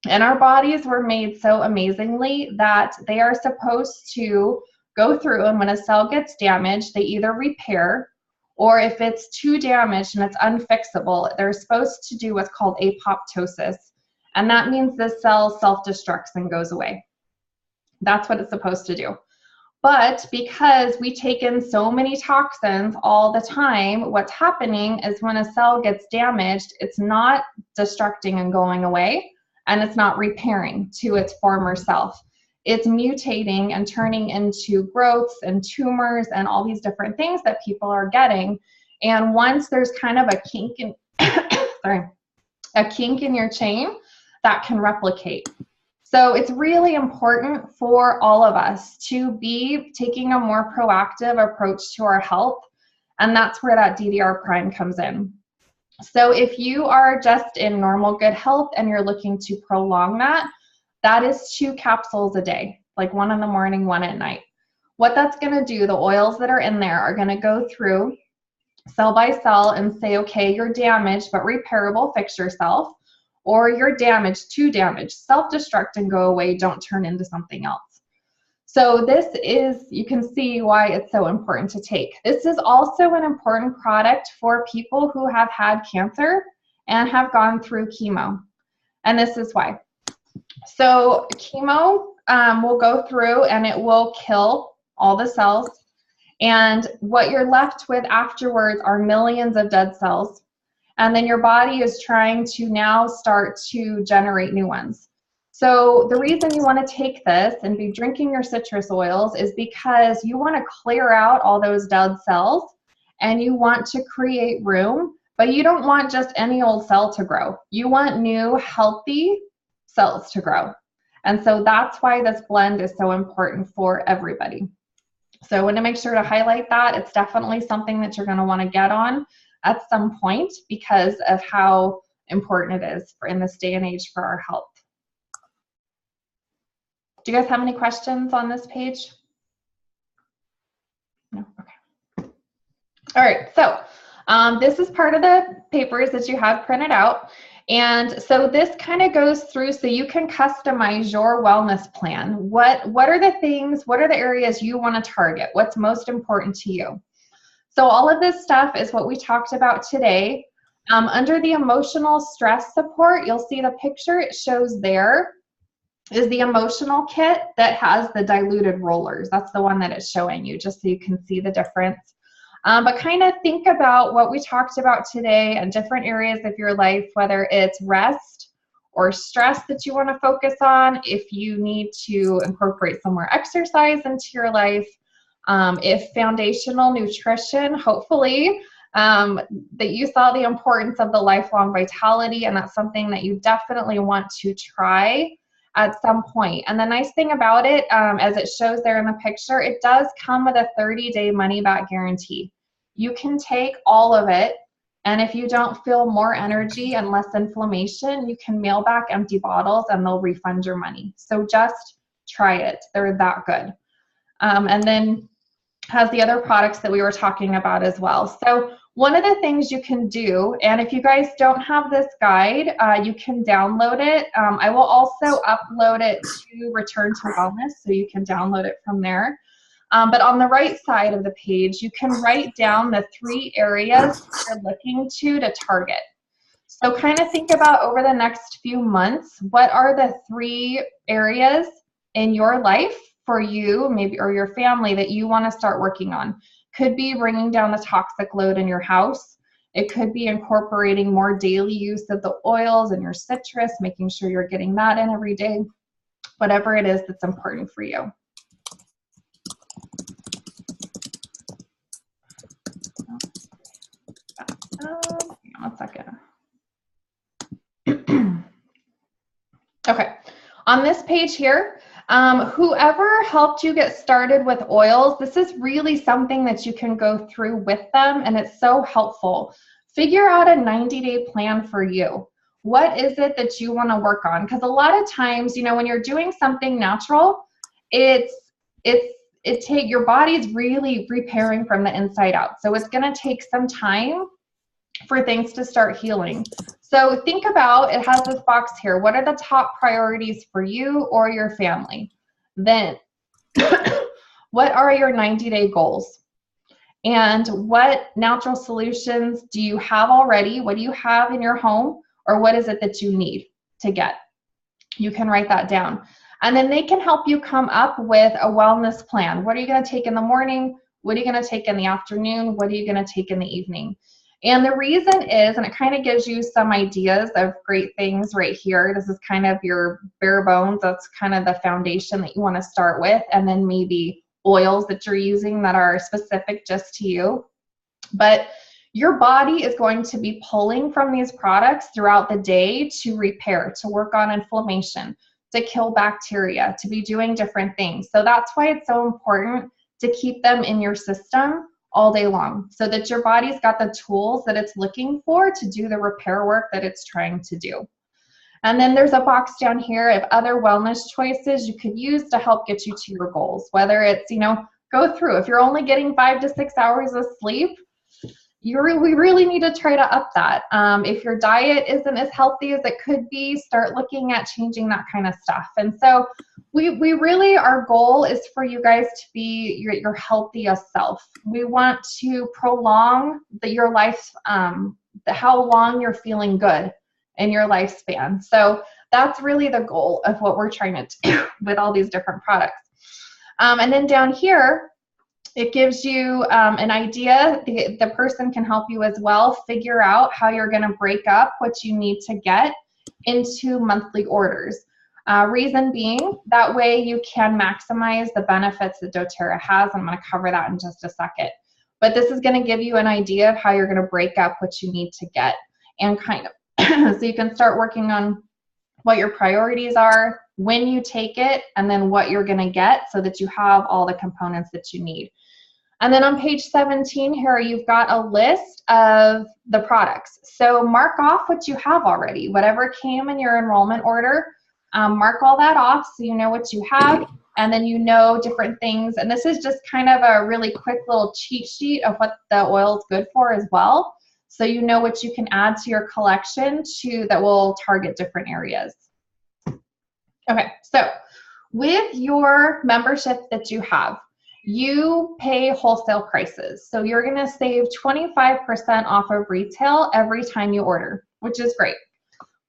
and our bodies were made so amazingly that they are supposed to go through, and when a cell gets damaged, they either repair, or if it's too damaged and it's unfixable, they're supposed to do what's called apoptosis. And that means the cell self-destructs and goes away. That's what it's supposed to do. But because we take in so many toxins all the time, what's happening is when a cell gets damaged, it's not destructing and going away, and it's not repairing to its former self. It's mutating and turning into growths and tumors and all these different things that people are getting. And once there's kind of a kink in, a kink in your chain, that can replicate. So it's really important for all of us to be taking a more proactive approach to our health, and that's where that DDR Prime comes in. So if you are just in normal good health and you're looking to prolong that, that is 2 capsules a day, like 1 in the morning, 1 at night. What that's going to do, the oils that are in there are going to go through cell by cell and say, okay, you're damaged but repairable, fix yourself, or you're damaged, too damaged, self-destruct and go away, don't turn into something else. So this is, you can see why it's so important to take. This is also an important product for people who have had cancer and have gone through chemo. And this is why. So chemo will go through and it will kill all the cells. And what you're left with afterwards are millions of dead cells. And then your body is trying to now start to generate new ones. So the reason you want to take this and be drinking your citrus oils is because you want to clear out all those dead cells and you want to create room, but you don't want just any old cell to grow. You want new, healthy cells to grow. And so that's why this blend is so important for everybody. So I want to make sure to highlight that. It's definitely something that you're going to want to get on at some point because of how important it is in this day and age for our health. Do you guys have any questions on this page? No? Okay. All right, so this is part of the papers that you have printed out. And so this kind of goes through so you can customize your wellness plan. What are the things, what are the areas you want to target? What's most important to you? So all of this stuff is what we talked about today. Under the emotional stress support, you'll see the picture it shows there is the emotional kit that has the diluted rollers. That's the one that it's showing you, just so you can see the difference. But kind of think about what we talked about today and different areas of your life, whether it's rest or stress that you want to focus on, if you need to incorporate some more exercise into your life, if foundational nutrition, hopefully, that you saw the importance of the lifelong vitality, and that's something that you definitely want to try at some point. And the nice thing about it, as it shows there in the picture, it does come with a 30-day money-back guarantee. You can take all of it, and if you don't feel more energy and less inflammation, you can mail back empty bottles and they'll refund your money. So just try it. They're that good. And then has the other products that we were talking about as well. So one of the things you can do, and if you guys don't have this guide, you can download it. I will also upload it to Return to Wellness, so you can download it from there. But on the right side of the page, you can write down the 3 areas you're looking to target. So kind of think about over the next few months, what are the 3 areas in your life for you, maybe, or your family that you want to start working on? Could be bringing down the toxic load in your house. It could be incorporating more daily use of the oils and your citrus, making sure you're getting that in every day, whatever it is that's important for you. Hang on 1 second. Okay, on this page here, whoever helped you get started with oils, this is really something that you can go through with them, and it's so helpful. Figure out a 90-day plan for you. What is it that you want to work on? Because a lot of times, you know, when you're doing something natural, your body's really repairing from the inside out. So it's going to take some time for things to start healing. So think about, it has this box here. What are the top priorities for you or your family? Then what are your 90-day goals? And what natural solutions do you have already? What do you have in your home? Or what is it that you need to get? You can write that down. And then they can help you come up with a wellness plan. What are you going to take in the morning? What are you going to take in the afternoon? What are you going to take in the evening? And the reason is, and it kind of gives you some ideas of great things right here. This is kind of your bare bones. That's kind of the foundation that you want to start with. And then maybe oils that you're using that are specific just to you. But your body is going to be pulling from these products throughout the day to repair, to work on inflammation, to kill bacteria, to be doing different things. So that's why it's so important to keep them in your system all day long, so that your body's got the tools that it's looking for to do the repair work that it's trying to do. And then there's a box down here of other wellness choices you could use to help get you to your goals. Whether it's, you know, go through, if you're only getting 5 to 6 hours of sleep, we really need to try to up that. If your diet isn't as healthy as it could be, start looking at changing that kind of stuff. And so we really, our goal is for you guys to be your healthiest self. We want to prolong your life, how long you're feeling good in your lifespan. So that's really the goal of what we're trying to do with all these different products. And then down here, it gives you an idea. The person can help you as well figure out how you're going to break up what you need to get into monthly orders. Reason being, that way you can maximize the benefits that doTERRA has. I'm going to cover that in just a second. But this is going to give you an idea of how you're going to break up what you need to get, and kind of so you can start working on what your priorities are, when you take it, and then what you're going to get, so that you have all the components that you need. And then on page 17 here, you've got a list of the products. So mark off what you have already. Whatever came in your enrollment order, mark all that off so you know what you have, and then you know different things. And this is just kind of a really quick little cheat sheet of what the oil is good for as well. So you know what you can add to your collection that will target different areas. Okay, so with your membership that you have, you pay wholesale prices. So you're going to save 25% off of retail every time you order, which is great.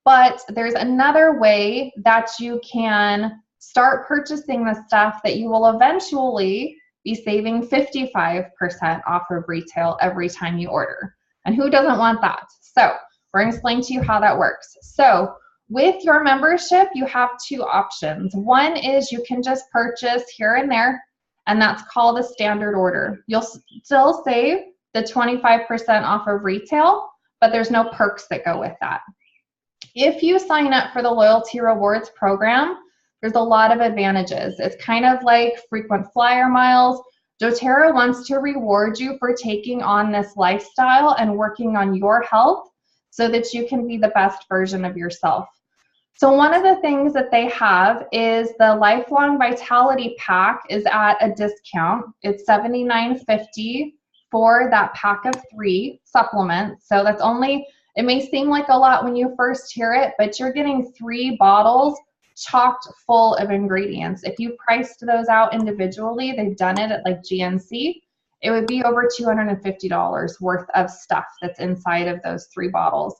But there's another way that you can start purchasing the stuff that you will eventually be saving 55% off of retail every time you order. And who doesn't want that? So we're going to explain to you how that works. So with your membership, you have 2 options. One is you can just purchase here and there, and that's called a standard order. You'll still save the 25% off of retail, but there's no perks that go with that. If you sign up for the Loyalty Rewards program, there's a lot of advantages. It's kind of like frequent flyer miles. doTERRA wants to reward you for taking on this lifestyle and working on your health so that you can be the best version of yourself. So one of the things that they have is the Lifelong Vitality Pack is at a discount. It's $79.50 for that pack of 3 supplements. So that's only, it may seem like a lot when you first hear it, but you're getting 3 bottles chocked full of ingredients. If you priced those out individually, they've done it at like GNC, it would be over $250 worth of stuff that's inside of those 3 bottles.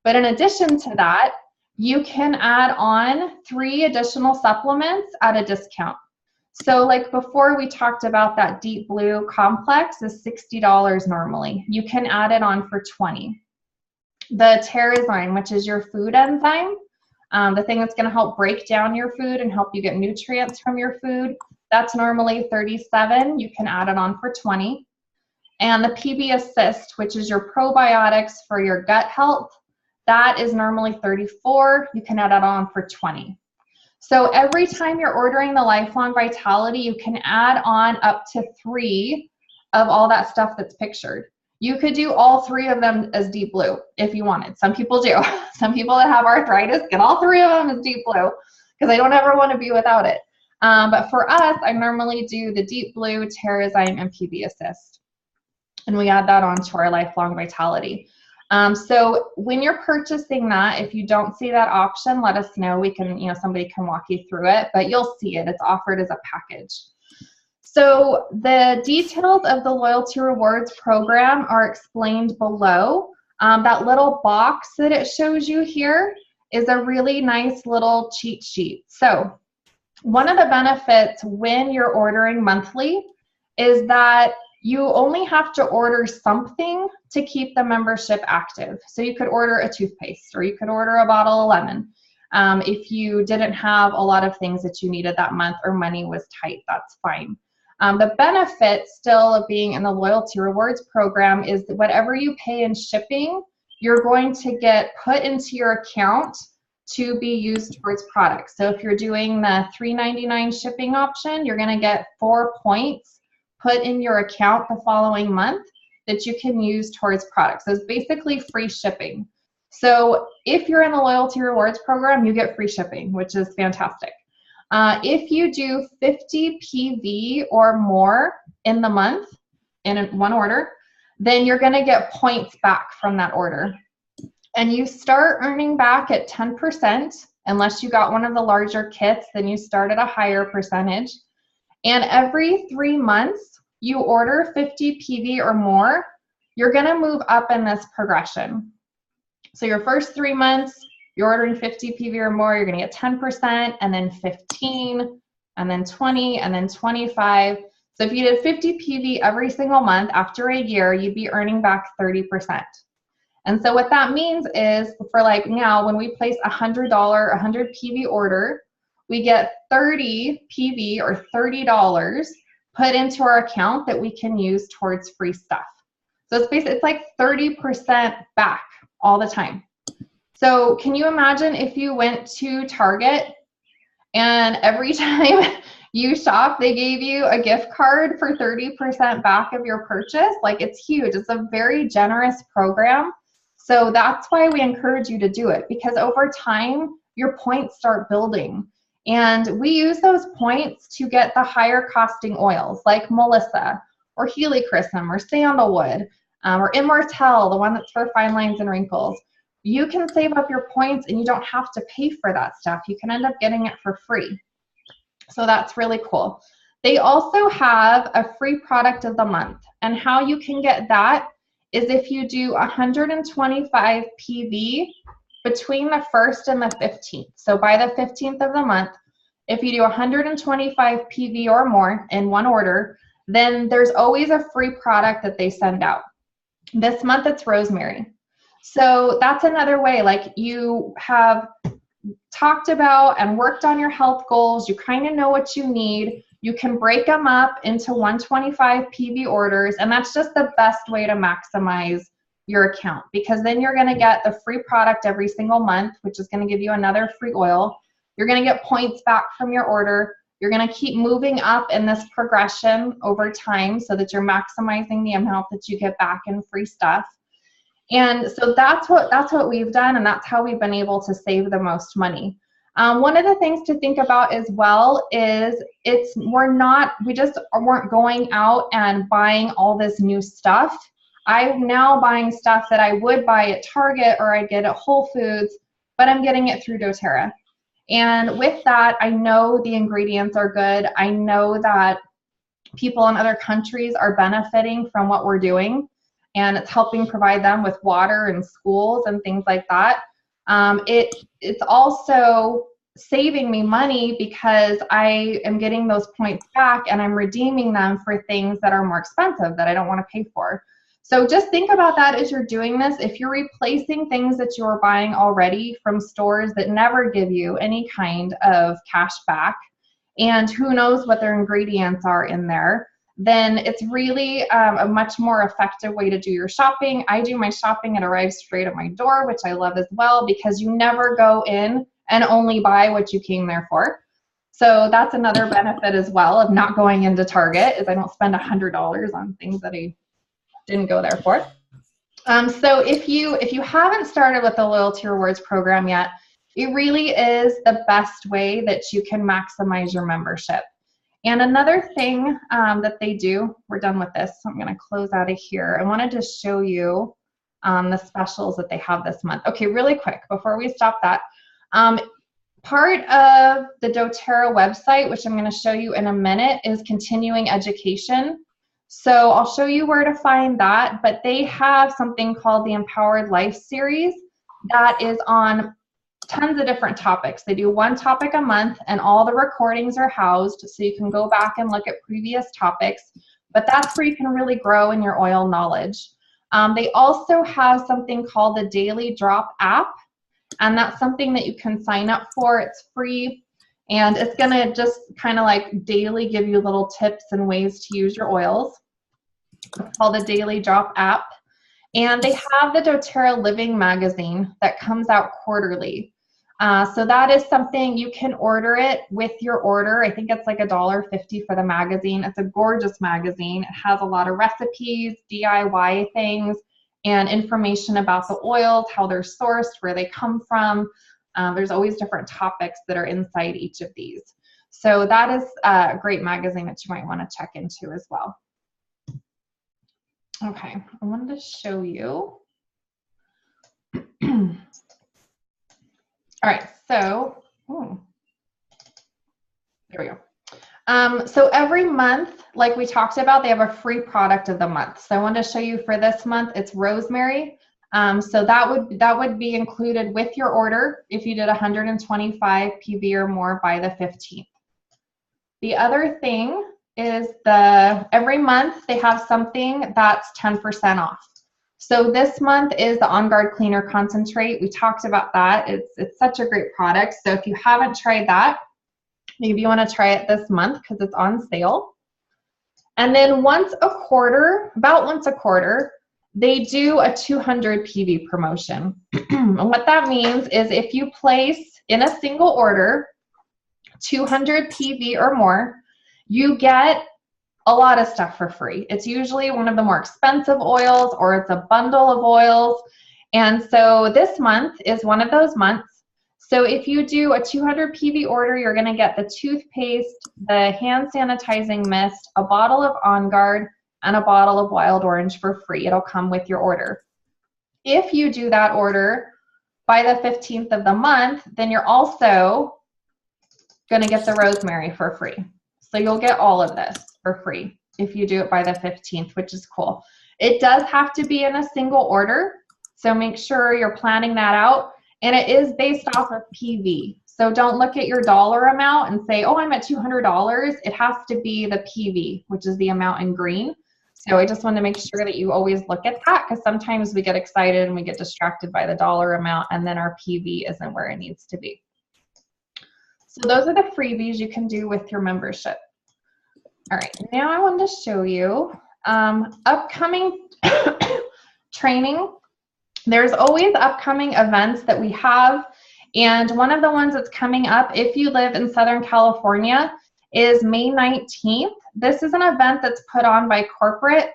But in addition to that, you can add on 3 additional supplements at a discount. So like before we talked about that deep blue complex is $60 normally. You can add it on for $20. The Terrazyme, which is your food enzyme, the thing that's going to help break down your food and help you get nutrients from your food, that's normally $37. You can add it on for $20. And the PB Assist, which is your probiotics for your gut health, that is normally $34. You can add it on for $20. So every time you're ordering the Lifelong Vitality, you can add on up to 3 of all that stuff that's pictured. You could do all 3 of them as deep blue if you wanted. Some people do. Some people that have arthritis get all 3 of them as deep blue because they don't ever want to be without it. But for us, I normally do the deep blue, Terrazyme, and PB Assist. And we add that on to our Lifelong Vitality. So when you're purchasing that, if you don't see that option, let us know. We can, somebody can walk you through it, but you'll see it. It's offered as a package. So the details of the Loyalty Rewards program are explained below. That little box that it shows you here is a really nice little cheat sheet. So one of the benefits when you're ordering monthly is that you only have to order something to keep the membership active. So you could order a toothpaste, or you could order a bottle of lemon. If you didn't have a lot of things that you needed that month or money was tight, that's fine. The benefit still of being in the Loyalty Rewards program is that whatever you pay in shipping, you're going to get put into your account to be used towards products. So if you're doing the $3.99 shipping option, you're going to get 4 points put in your account the following month that you can use towards products. So it's basically free shipping. So if you're in the Loyalty Rewards program, you get free shipping, which is fantastic. If you do 50 PV or more in the month in one order, then you're going to get points back from that order. And you start earning back at 10%, unless you got one of the larger kits, then you start at a higher percentage. And every 3 months, you order 50 PV or more, you're going to move up in this progression. So your first 3 months, you're ordering 50 PV or more, you're going to get 10%, and then 15, and then 20, and then 25. So if you did 50 PV every single month, after a year, you'd be earning back 30%. And so what that means is, for like now, when we place a $100, 100 PV order, we get 30 PV or $30 put into our account that we can use towards free stuff. So it's basically, it's like 30% back all the time. So can you imagine if you went to Target and every time you shop, they gave you a gift card for 30% back of your purchase? Like, it's huge. It's a very generous program. So that's why we encourage you to do it, because over time, your points start building. And we use those points to get the higher costing oils like Melissa or Helichrysum or Sandalwood or Immortelle, the one that's for fine lines and wrinkles. You can save up your points and you don't have to pay for that stuff. You can end up getting it for free. So that's really cool. They also have a free product of the month. And how you can get that is if you do 125 PV between the 1st and the 15th. So by the 15th of the month, if you do 125 PV or more in one order, then there's always a free product that they send out. This month it's rosemary. So that's another way, like, you have talked about and worked on your health goals. You kind of know what you need. You can break them up into 125 PV orders, and that's just the best way to maximize your account, because then you're going to get the free product every single month, which is going to give you another free oil. You're going to get points back from your order. You're going to keep moving up in this progression over time so that you're maximizing the amount that you get back in free stuff. And so that's what we've done, and that's how we've been able to save the most money. One of the things to think about as well is we just weren't going out and buying all this new stuff. I'm now buying stuff that I would buy at Target or I'd get at Whole Foods, but I'm getting it through doTERRA. And with that, I know the ingredients are good. I know that people in other countries are benefiting from what we're doing, and it's helping provide them with water and schools and things like that. It's also saving me money because I am getting those points back and I'm redeeming them for things that are more expensive that I don't want to pay for. So just think about that as you're doing this. If you're replacing things that you're buying already from stores that never give you any kind of cash back, and who knows what their ingredients are in there, then it's really a much more effective way to do your shopping. I do my shopping, it arrives straight at my door, which I love as well, because you never go in and only buy what you came there for. So that's another benefit as well of not going into Target, is I don't spend $100 on things that I didn't go there for. So if you haven't started with the loyalty rewards program yet, it really is the best way that you can maximize your membership. And another thing that they do, we're done with this, so I'm going to close out of here. I wanted to show you the specials that they have this month. Okay, really quick, before we stop that, part of the doTERRA website, which I'm going to show you in a minute, is continuing education. So I'll show you where to find that, but they have something called the Empowered Life series that is on tons of different topics. They do one topic a month, and all the recordings are housed, so you can go back and look at previous topics, but that's where you can really grow in your oil knowledge. They also have something called the Daily Drop app, and that's something that you can sign up for. It's free, and it's gonna just kind of like daily give you little tips and ways to use your oils. It's called the Daily Drop app. And they have the doTERRA Living magazine that comes out quarterly. So that is something you can order it with your order. I think it's like $1.50 for the magazine. It's a gorgeous magazine. It has a lot of recipes, DIY things, and information about the oils, how they're sourced, where they come from. There's always different topics that are inside each of these. So that is a great magazine that you might want to check into as well. Okay, I wanted to show you. All right, so, there we go. So every month, like we talked about, they have a free product of the month. So I wanted to show you for this month, it's rosemary. So that would be included with your order if you did 125 PV or more by the 15th. The other thing is every month they have something that's 10% off. So this month is the On Guard Cleaner Concentrate. We talked about that. It's such a great product. So if you haven't tried that, maybe you want to try it this month because it's on sale. And then about once a quarter, they do a 200 PV promotion. And what that means is if you place in a single order 200 PV or more, you get a lot of stuff for free. It's usually one of the more expensive oils, or it's a bundle of oils. And so this month is one of those months. So if you do a 200 PV order, you're going to get the toothpaste, the hand sanitizing mist, a bottle of On Guard, and a bottle of wild orange for free. It'll come with your order. If you do that order by the 15th of the month, then you're also going to get the rosemary for free. So you'll get all of this for free if you do it by the 15th, which is cool. It does have to be in a single order, so make sure you're planning that out. And it is based off of PV. So don't look at your dollar amount and say, oh, I'm at $200. It has to be the PV, which is the amount in green. So I just want to make sure that you always look at that, because sometimes we get excited and we get distracted by the dollar amount, and then our PV isn't where it needs to be. So those are the freebies you can do with your membership. All right, now I wanted to show you upcoming training. There's always upcoming events that we have, and one of the ones that's coming up, if you live in Southern California, is May 19th. This is an event that's put on by corporate,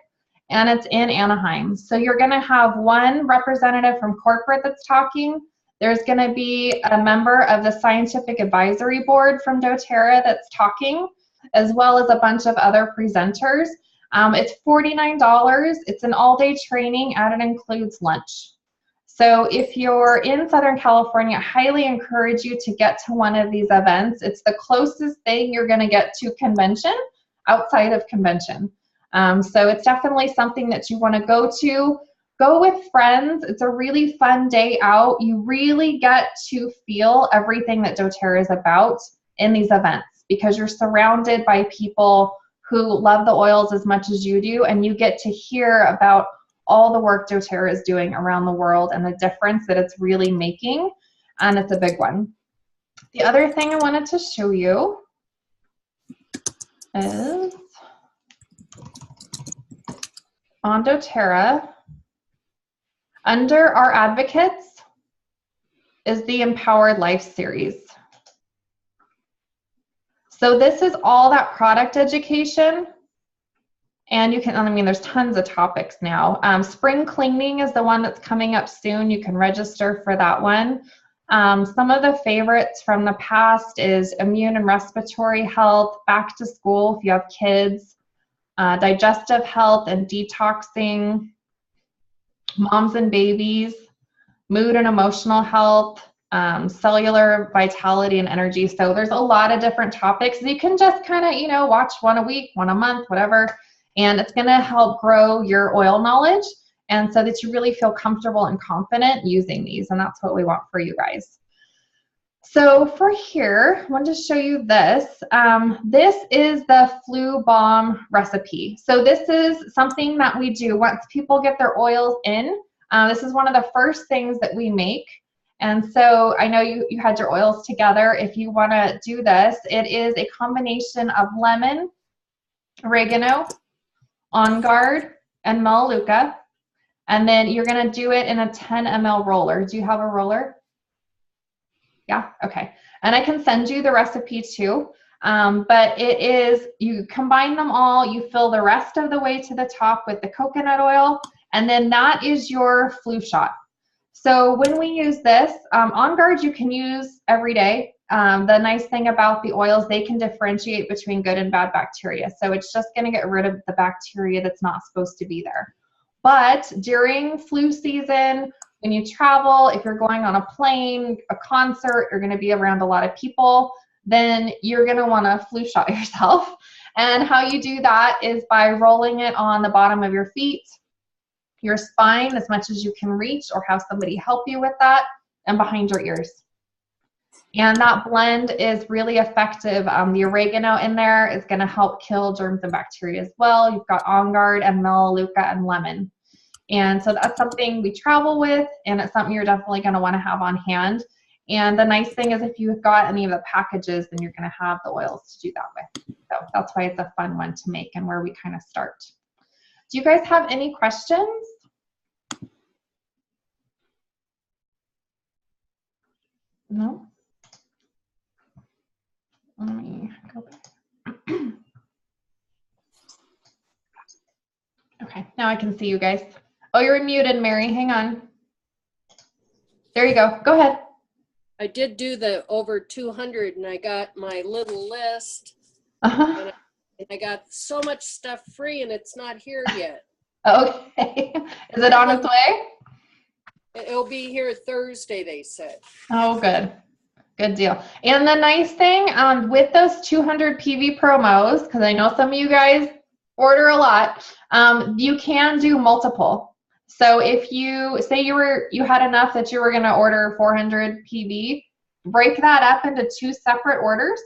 and it's in Anaheim. So you're going to have one representative from corporate that's talking. There's going to be a member of the Scientific Advisory Board from doTERRA that's talking, as well as a bunch of other presenters. It's $49. It's an all-day training, and it includes lunch. So if you're in Southern California, I highly encourage you to get to one of these events. It's the closest thing you're going to get to convention outside of convention. So it's definitely something that you want to go to. Go with friends. It's a really fun day out. You really get to feel everything that doTERRA is about in these events because you're surrounded by people who love the oils as much as you do, and you get to hear about all the work doTERRA is doing around the world and the difference that it's really making, and it's a big one. The other thing I wanted to show you is on doTERRA, under our advocates is the Empowered Life series. So this is all that product education, and you can, I mean, there's tons of topics now. Spring cleaning is the one that's coming up soon. You can register for that one. Some of the favorites from the past is immune and respiratory health, back to school if you have kids, digestive health and detoxing, moms and babies, mood and emotional health, cellular vitality and energy. So there's a lot of different topics. You can just kind of, you know, watch one a week, one a month, whatever, and it's going to help grow your oil knowledge, and so that you really feel comfortable and confident using these, and that's what we want for you guys. So for here, I wanted to show you this. This is the flu bomb recipe. So this is something that we do once people get their oils in. This is one of the first things that we make. And so I know you had your oils together. If you want to do this, it is a combination of lemon, oregano, On Guard, and Melaleuca. And then you're going to do it in a 10 ml roller. Do you have a roller? Yeah, okay. And I can send you the recipe too. But it is, you combine them all, you fill the rest of the way to the top with the coconut oil, and then that is your flu shot. So when we use this, On Guard you can use every day. The nice thing about the oils, they can differentiate between good and bad bacteria. So it's just going to get rid of the bacteria that's not supposed to be there. But during flu season, when you travel, if you're going on a plane, a concert, you're going to be around a lot of people, then you're going to want to flu shot yourself. And how you do that is by rolling it on the bottom of your feet, your spine as much as you can reach, or have somebody help you with that, and behind your ears. And that blend is really effective. The oregano in there is going to help kill germs and bacteria as well. You've got On Guard and Melaleuca and lemon. And so that's something we travel with, and it's something you're definitely going to want to have on hand. And the nice thing is if you've got any of the packages, then you're going to have the oils to do that with. So that's why it's a fun one to make and where we kind of start. Do you guys have any questions? No? Let me go back. Okay, now I can see you guys. Oh, you're muted, Mary. Hang on. There you go. Go ahead. I did do the over 200, and I got my little list. Uh-huh. And I got so much stuff free, and it's not here yet. Okay. Is it on its way? It'll be here Thursday, they said. Oh, good. Good deal. And the nice thing with those 200 PV promos, because I know some of you guys order a lot, you can do multiple. So if you say you had enough that you were going to order 400 PV, break that up into 2 separate orders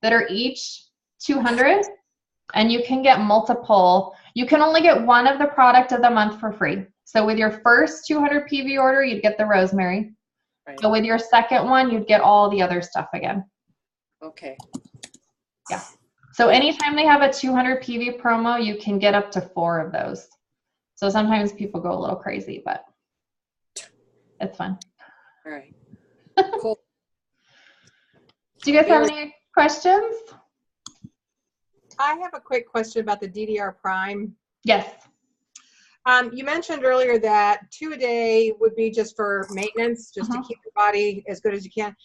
that are each 200, and you can get multiple. You can only get one of the product of the month for free. So with your first 200 PV order, you'd get the rosemary. Right. So with your second one, you'd get all the other stuff again. Okay. Yeah. So anytime they have a 200 PV promo, you can get up to 4 of those. So sometimes people go a little crazy, but it's fun. All right. Cool. Do you guys have any questions? I have a quick question about the DDR Prime. Yes. You mentioned earlier that 2 a day would be just for maintenance, just to keep your body as good as you can.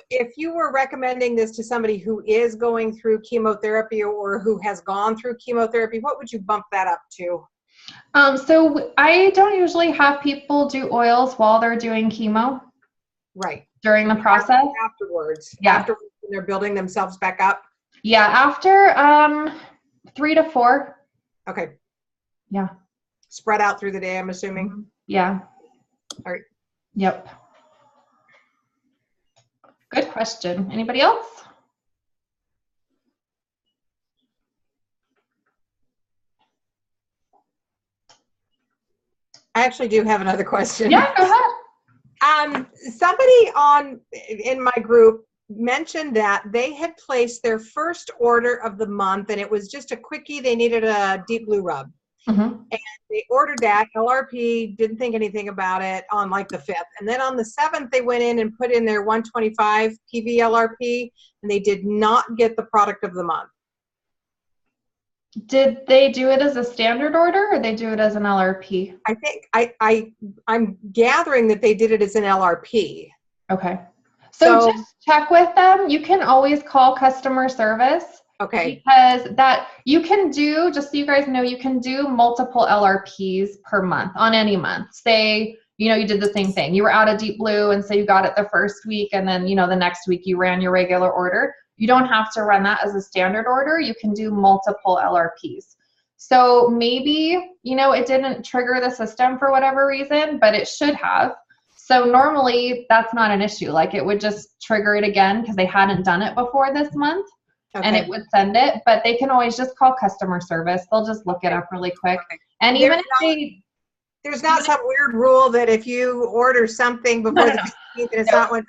If you were recommending this to somebody who is going through chemotherapy or who has gone through chemotherapy, what would you bump that up to? So I don't usually have people do oils while they're doing chemo. Right. During the process? Afterwards. Yeah. Afterwards, when they're building themselves back up? Yeah, after 3 to 4. Okay. Yeah. spread out through the day, I'm assuming. Yeah. All right. Yep. Good question. Anybody else? I actually do have another question. Yeah, go ahead. Somebody in my group mentioned that they had placed their first order of the month, and it was just a quickie. They needed a deep blue rub. Mm-hmm. And they ordered that. LRP, didn't think anything about it on like the 5th. And then on the 7th, they went in and put in their 125 PV LRP, and they did not get the product of the month. Did they do it as a standard order or they do it as an LRP? I think I'm gathering that they did it as an LRP. Okay. So just check with them. You can always call customer service. Okay. Because that you can do, just so you guys know, you can do multiple LRPs per month on any month. Say, you did the same thing. You were out of deep blue and say you got it the first week and then, the next week you ran your regular order. You don't have to run that as a standard order. You can do multiple LRPs. So maybe, it didn't trigger the system for whatever reason, but it should have. So normally that's not an issue. Like it would just trigger it again because they hadn't done it before this month. Okay. And it would send it, but they can always just call customer service. They'll just look it up really quick. Okay. And even there's not some weird rule that if you order something before the 15th, it's not one.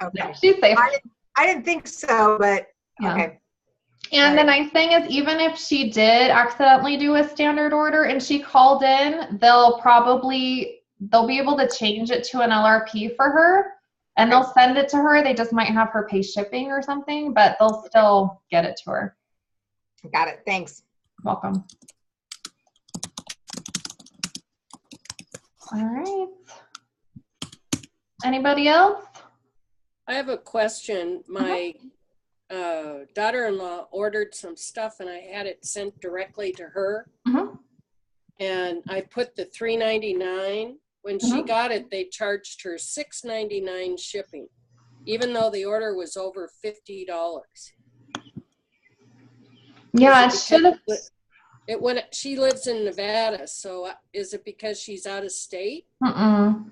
Okay. No, she's safe. I didn't think so, but okay. And the nice thing is, even if she did accidentally do a standard order and she called in, they'll be able to change it to an LRP for her. And they'll send it to her. They just might have her pay shipping or something, but they'll still get it to her. Got it. Thanks. Welcome. All right. Anybody else? I have a question. My daughter-in-law ordered some stuff and I had it sent directly to her. And I put the $3.99. When she got it, they charged her $6.99 shipping, even though the order was over $50. Yeah, it should have. She lives in Nevada, so is it because she's out of state? No,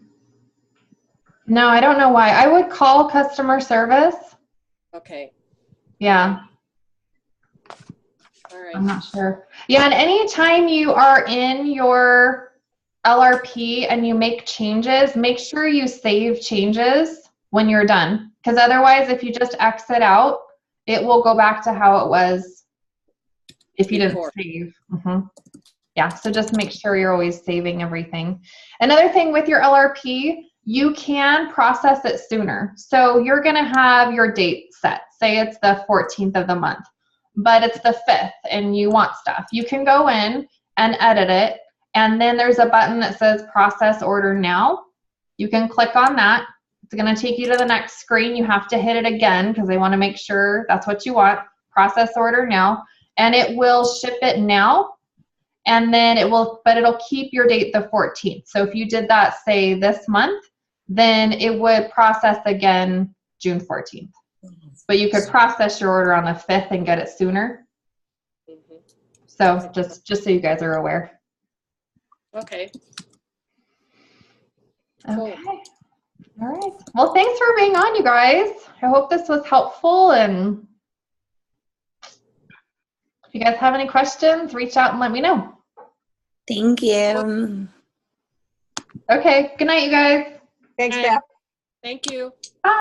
I don't know why. I would call customer service. Okay. Yeah. All right. I'm not sure. Yeah, and anytime you are in your LRP and you make changes, make sure you save changes when you're done. Because otherwise, if you just exit out, it will go back to how it was if you didn't save. Yeah, so just make sure you're always saving everything. Another thing with your LRP, you can process it sooner. So you're going to have your date set. Say it's the 14th of the month, but it's the 5th and you want stuff. You can go in and edit it. And then there's a button that says process order now. You can click on that. It's going to take you to the next screen. You have to hit it again because they want to make sure that's what you want. Process order now. And it will ship it now. And then it'll keep your date the 14th. So if you did that, say this month, then it would process again June 14th. But you could process your order on the 5th and get it sooner. So just so you guys are aware. Okay. Okay. All right. Well, thanks for being on, you guys. I hope this was helpful. And if you guys have any questions, reach out and let me know. Thank you. Okay. Good night, you guys. Thanks, Beth. Thank you. Bye.